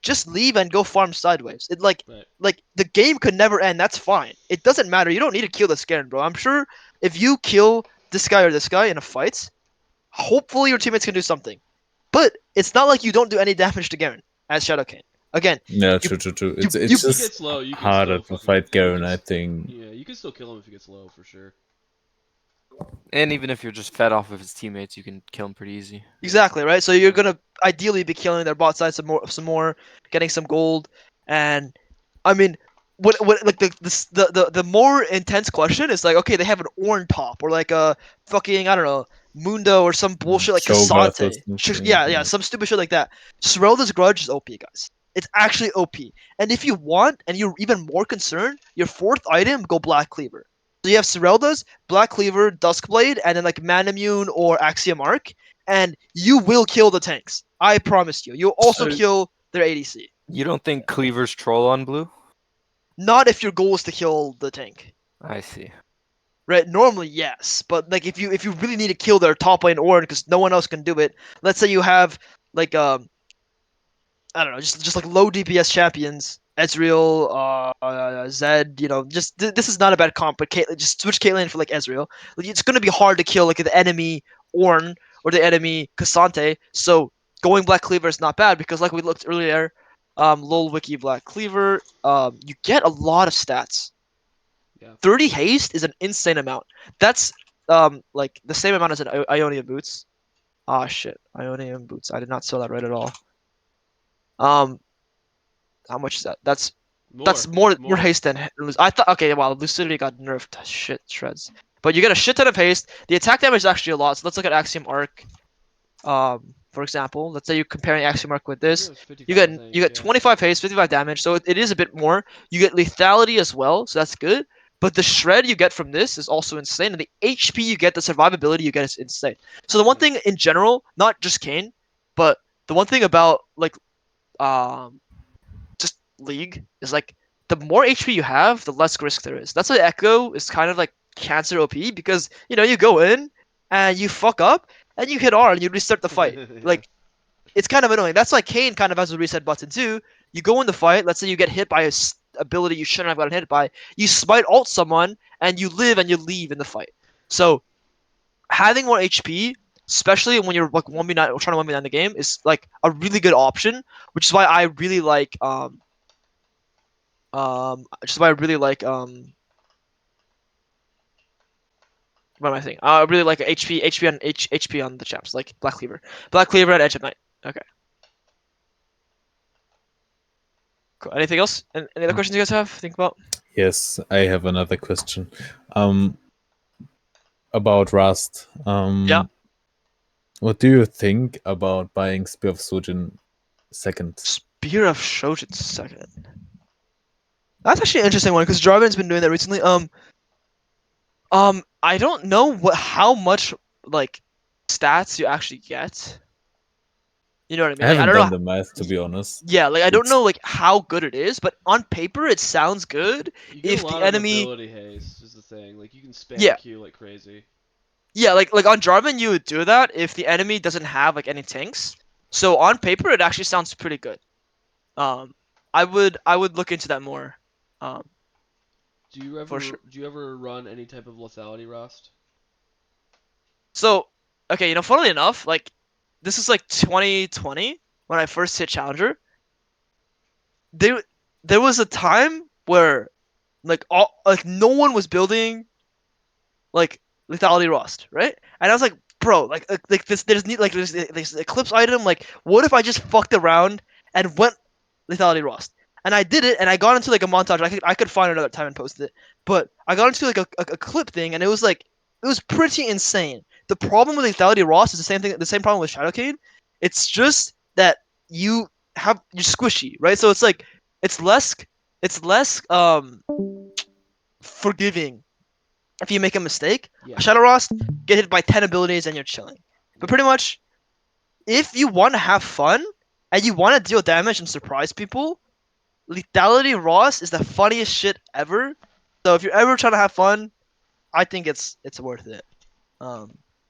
Just leave and go farm sideways. Right. Like the game could never end. That's fine. It doesn't matter. You don't need to kill this Garen, bro. I'm sure if you kill this guy or this guy in a fight, hopefully your teammates can do something. But it's not like you don't do any damage to Garen as Shadow Kayn. Again, Yeah, true. It's you- If he just gets low, you can harder still to fucking, fight Garen, you can I s- think. Yeah, you can still kill him if he gets low for sure. And even if you're just fed off of his teammates, you can kill him pretty easy. exactly, right? So you're gonna ideally be killing their bot side some more, getting some gold, and I mean, what like the more intense question is like, okay, they have an Ornn top or like a fucking I don't know Mundo or some bullshit like Shogun or Cassante. something, Yeah, yeah. some stupid shit like that. Serelda's Grudge is OP, guys. It's actually OP. And if you want, and you're even more concerned, your fourth item go Black Cleaver. So you have Serelda's, Black Cleaver, Duskblade, and then like Manamune or Axiom Arc, and you will kill the tanks. I promise you. You'll also So- kill their ADC. You don't think Cleaver's troll on blue? Not if your goal is to kill the tank. I see. Right? Normally, yes, but like if you really need to kill their top lane Ornn because no one else can do it. Let's say you have like I don't know, just like low DPS champions, Ezreal, Zed. You know, just this is not a bad comp, but Caitlyn, just switch Caitlyn for like Ezreal. Like, it's gonna be hard to kill like the enemy Ornn or the enemy Cassante. So going Black Cleaver is not bad because like we looked earlier, lol wiki Black Cleaver, you get a lot of stats. Yeah. 30 haste is an insane amount. That's like the same amount as an Ionian boots. Ah shit, Ionian boots. I did not sell that right at all. How much is that? That's more haste than I thought. Okay, well, Lucidity got nerfed. Shit, shreds. But you get a shit ton of haste. The attack damage is actually a lot. So let's look at Axiom Arc. For example, let's say you're comparing Axiom Arc with this. You get 25 haste, 55 damage. So it is a bit more. You get lethality as well, so that's good. But the shred you get from this is also insane, and the HP you get, the survivability you get is insane. So the one thing in general, not just Kayn, but the one thing about like just League is like the more HP you have, the less risk there is. That's why Echo is kind of like cancer OP because you know you go in and you fuck up and you hit R and you restart the fight. Like it's kind of annoying. That's why Kayn kind of has a reset button too. You go in the fight. Let's say you get hit by a ability you shouldn't have gotten hit by. You smite ult someone and you live and you leave in the fight. So having more HP, especially when you're like 1v9 or trying to 1v9 the game, is like a really good option. Which is why I really like which is why I really like what am I saying? I really like HP on the champs, like Black Cleaver and Edge of Night. Okay. Cool. Anything else? Any other questions you guys have? Think about? Yes, I have another question. About Rust. Yeah. What do you think about buying Spear of Sujin second? Spear of Shojin second. That's actually an interesting one because Jarvan's been doing that recently. I don't know how much like stats you actually get. You know what I mean? I Like, haven't don't done know. the math, to be honest. Yeah, like I don't It's- know like how good it is, but on paper it sounds good. You get If a the lot enemy- of ability haste is the thing. Like you can spam Yeah. Q like crazy. Yeah, like on Jarvan you would do that if the enemy doesn't have like any tanks. So on paper it actually sounds pretty good. I would look into that more. Do you ever For sure. do you ever run any type of lethality Rust? So okay, funnily enough, like this is like 2020 when I first hit Challenger. There was a time where like no one was building like lethality rust, right? And I was like, bro, like this there's this eclipse item. Like, what if I just fucked around and went lethality rust? And I did it, and I got into like a montage. I could find another time and post it, but I got into like a clip thing, and it was pretty insane. The problem with lethality rust is the same problem with Shadow Kayn. It's just that you're squishy, right? So it's less forgiving if you make a mistake. Yeah. A Shadow Rust, get hit by 10 abilities and you're chilling. But pretty much, if you want to have fun and you want to deal damage and surprise people, Lethality Ross is the funniest shit ever. So if you're ever trying to have fun, I think it's worth it.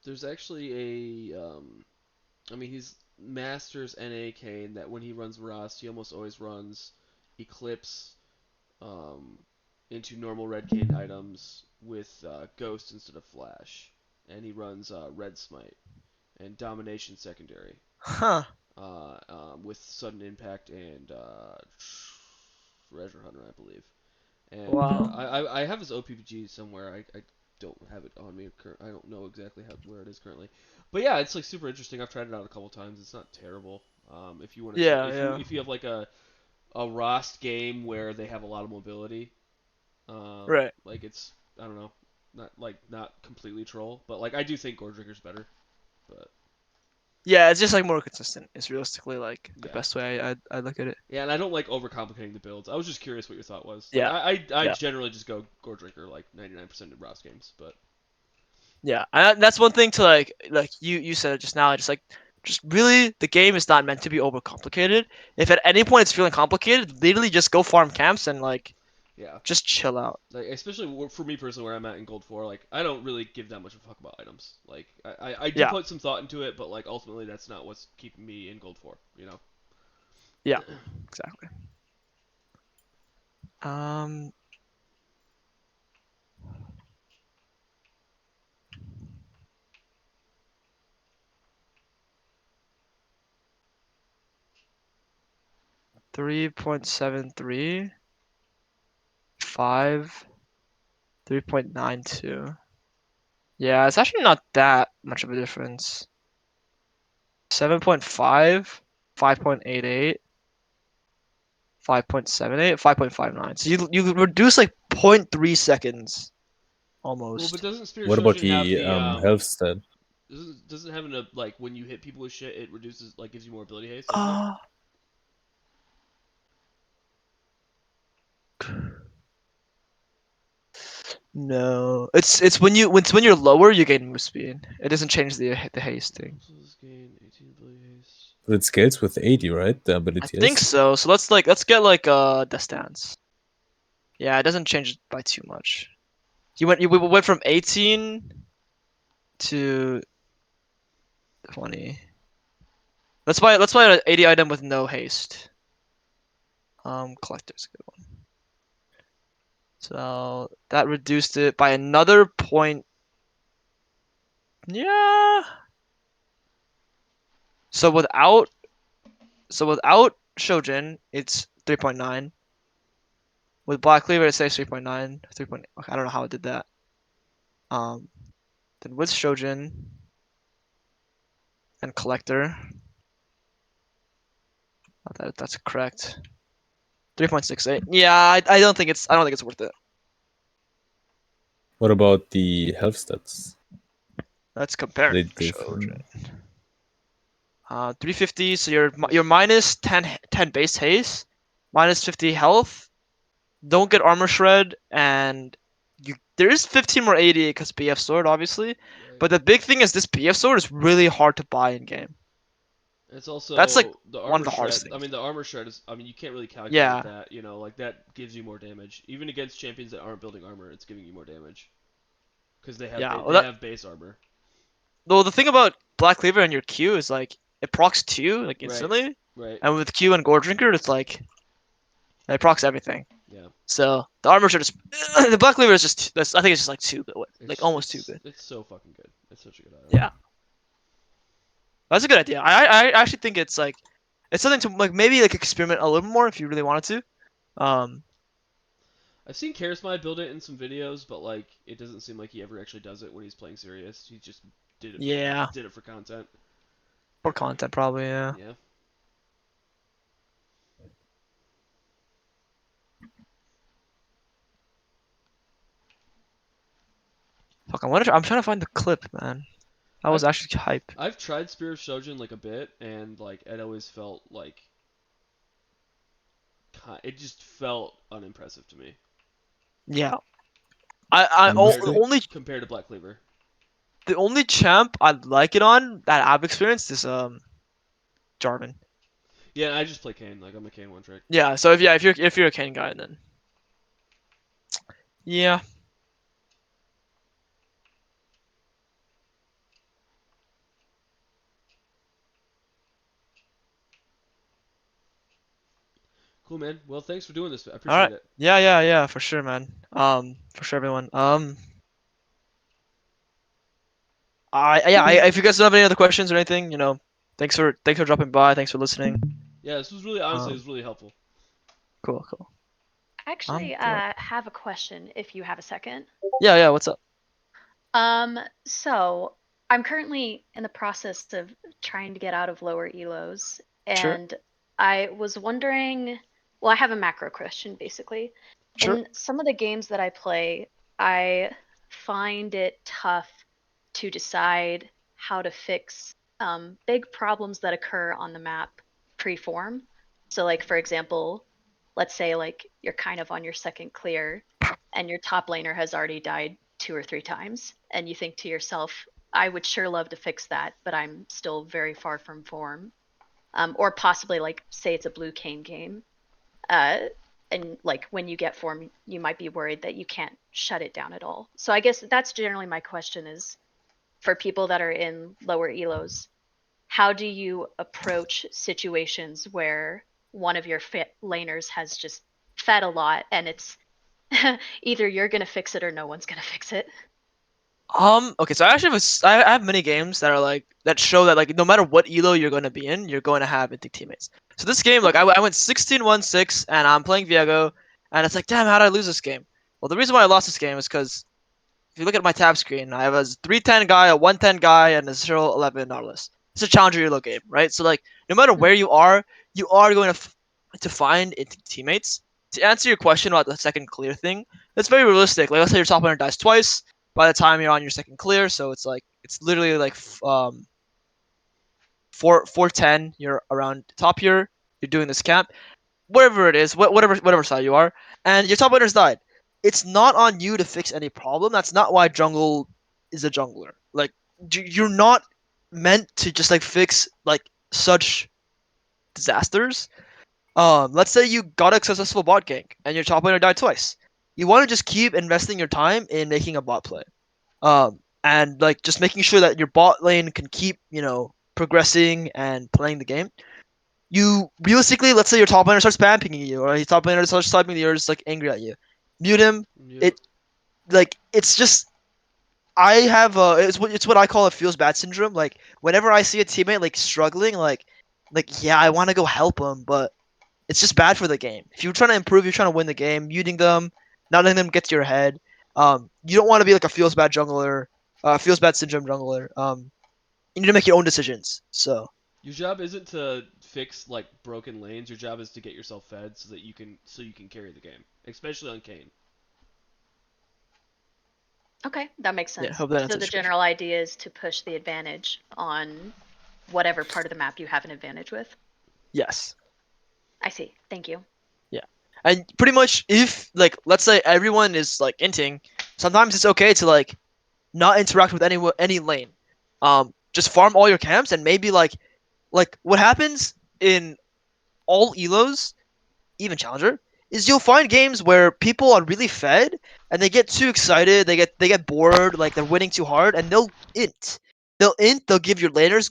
There's actually I mean, he's Masters NA Kayn that when he runs Rust, he almost always runs Eclipse um, into normal Red Kayn items with Ghost instead of Flash. And he runs Red Smite and Domination secondary Huh. with Sudden Impact and Treasure Hunter, I believe. And Wow. I have his OPG somewhere. I don't have it on me. I don't know exactly where it is currently. But yeah, it's like super interesting. I've tried it out a couple times. It's not terrible. If you want to, Yeah, if you have like a Rost game where they have a lot of mobility, right. like it's I don't know, not completely troll, but like I do think Gore Drinker's better. But Yeah, it's just like more consistent. It's realistically like the yeah, best way I look at it. yeah, and I don't like overcomplicating the builds. I was just curious what your thought was. Like Yeah, I yeah, generally just go Gore Drinker like 99% of Rost games, but yeah. And that's one thing to like you said it just now. Just really the game is not meant to be overcomplicated. If at any point it's feeling complicated, literally just go farm camps and like yeah. just chill out. Like especially for me personally, where I'm at in Gold 4, like I don't really give that much of a fuck about items. Like I do Yeah, put some thought into it, but like ultimately that's not what's keeping me in Gold 4. You know. yeah, exactly. Um, 3.73, 5, 3.92. Yeah, it's actually not that much of a difference. 7.5, 5.88, 5.78, 5.59. So you reduce like 0.3 seconds Well, but almost. doesn't Spirit What about Trojan have the the health stat? doesn't having a like when you hit people with shit, it reduces like gives you more ability haste, doesn't it? Uh, no. It's when you're lower you gain move speed. It doesn't change the haste thing. So this gain 18 ability haste. But it scales with 80, right? The I ability think is. so. So let's get like the stance. Yeah, it doesn't change it by too much. We went from 18 to 20. Let's buy an 80 item with no haste. Collector's a good one. So that reduced it by another point. Yeah. So without Shojin, it's 3.9. With Black Cleaver, it says 3.9, 3. Okay, I don't know how it did that. Um, then with Shojin and Collector, that's correct. 3.68. Yeah, I don't think it's worth it. What about the health stats? Let's compare They Shojin. differ. 350. So you're minus 10 base haste, minus 50 health. Don't get armor shred, and there is 15 more 80 because BF sword, obviously. Right. But the big thing is this BF sword is really hard to buy in game. It's also That's like the one armor of the hardest shred. I things. mean, the armor shred is. I mean, you can't really calculate Yeah, that. You know, like that gives you more damage, even against champions that aren't building armor. It's giving you more damage because yeah. Well, they have base armor. though the thing about Black Cleaver and your Q is like it procs 2 like Right. instantly, Right. and with Q and Gore Drinker, it's like it procs everything. Yeah. So the armor shred is the Black Cleaver is just I think it's just like too good, like almost too good. It's so fucking good. It's such a good item. Yeah, that's a good idea. I actually think it's something to like maybe like experiment a little more if you really wanted to. Um, I've seen Karismai build it in some videos, but like it doesn't seem like he ever actually does it when he's playing serious. He just Yeah, did it for content. for content probably. Yeah. Yeah. Fuck, I'm trying to find the clip, man. That was actually hype. I've tried Spear of Shojin like a bit, and like it always felt like it just felt unimpressive to me Yeah. Honestly, Only compared to Black Cleaver. the only champ I'd like it on that I've experienced is Jarvan. Yeah, I just play Kayn. Like I'm a Kayn one trick. Yeah. So if you're a Kayn guy, then yeah. Cool, man. Well, thanks for doing this. I All appreciate right. it. Yeah, for sure, man. For sure, everyone. If you guys don't have any other questions or anything, thanks for dropping by. Thanks for listening. Yeah, this was really honestly, Um, this was really helpful. cool. Actually, Cool. have a question if you have a second. Yeah. What's up? So I'm currently in the process of trying to get out of lower elos, Sure. and I was wondering, well, I have a macro question basically. Sure. In some of the games that I play, I find it tough to decide how to fix big problems that occur on the map pre-form. So, like for example, let's say like you're kind of on your second clear, and your top laner has already died 2 or 3 times, and you think to yourself, I would sure love to fix that, but I'm still very far from form. Or possibly like say it's a blue Kayn game, and like when you get form, you might be worried that you can't shut it down at all. So I guess that's generally my question is for people that are in lower elos, how do you approach situations where one of your laners has just fed a lot and it's either you're gonna fix it or no one's gonna fix it? Okay, so I actually I have many games that are like that show that like no matter what elo you're going to be in, you're going to have mythic teammates. So this game, like I went 16-1-6 and I'm playing Viego, and it's like, damn, how did I lose this game? Well, the reason why I lost this game is because if you look at my tab screen, I have a 310 guy, a 110 guy, and a 011 Nautilus. It's a challenger elo game, right? So like no matter where you are going to find teammates. To answer your question about the second clear thing, it's very realistic. Like let's say your top laner dies twice by the time you're on your second clear, so it's like it's literally like 410. You're around top here. You're doing this camp, whatever it is, whatever side you are, and your top laner's died. It's not on you to fix any problem. That's not why jungle is a jungler. Like you're not meant to just like fix like such disasters. Let's say you got a successful bot gank and your top laner died twice. You want to just keep investing your time in making a bot play. And like just making sure that your bot lane can keep, progressing and playing the game. You realistically, let's say your top laner starts spam pinging you, or your top laner starts typing yours like angry at you. Mute him. Yep. It's just it's what I call a feels bad syndrome. Like whenever I see a teammate like struggling, like yeah, I want to go help him, but it's just bad for the game. If you're trying to improve, you're trying to win the game, muting them, not letting them get to your head. You don't want to be like a feels bad jungler, feels bad syndrome jungler. You need to make your own decisions. So Your job isn't to fix like broken lanes. Your job is to get yourself fed so that you can carry the game, especially on Kayn. Okay, that makes yeah, sense. hope that So answers the your question. general idea is to push the advantage on whatever part of the map you have an advantage with. Yes. I see. Thank you. Yeah. And pretty much if like let's say everyone is like inting, sometimes it's okay to like not interact with any lane. Just farm all your camps and maybe like what happens in all elos, even challenger, is you'll find games where people are really fed and they get too excited, they get bored, like they're winning too hard, and they'll int. They'll give your laners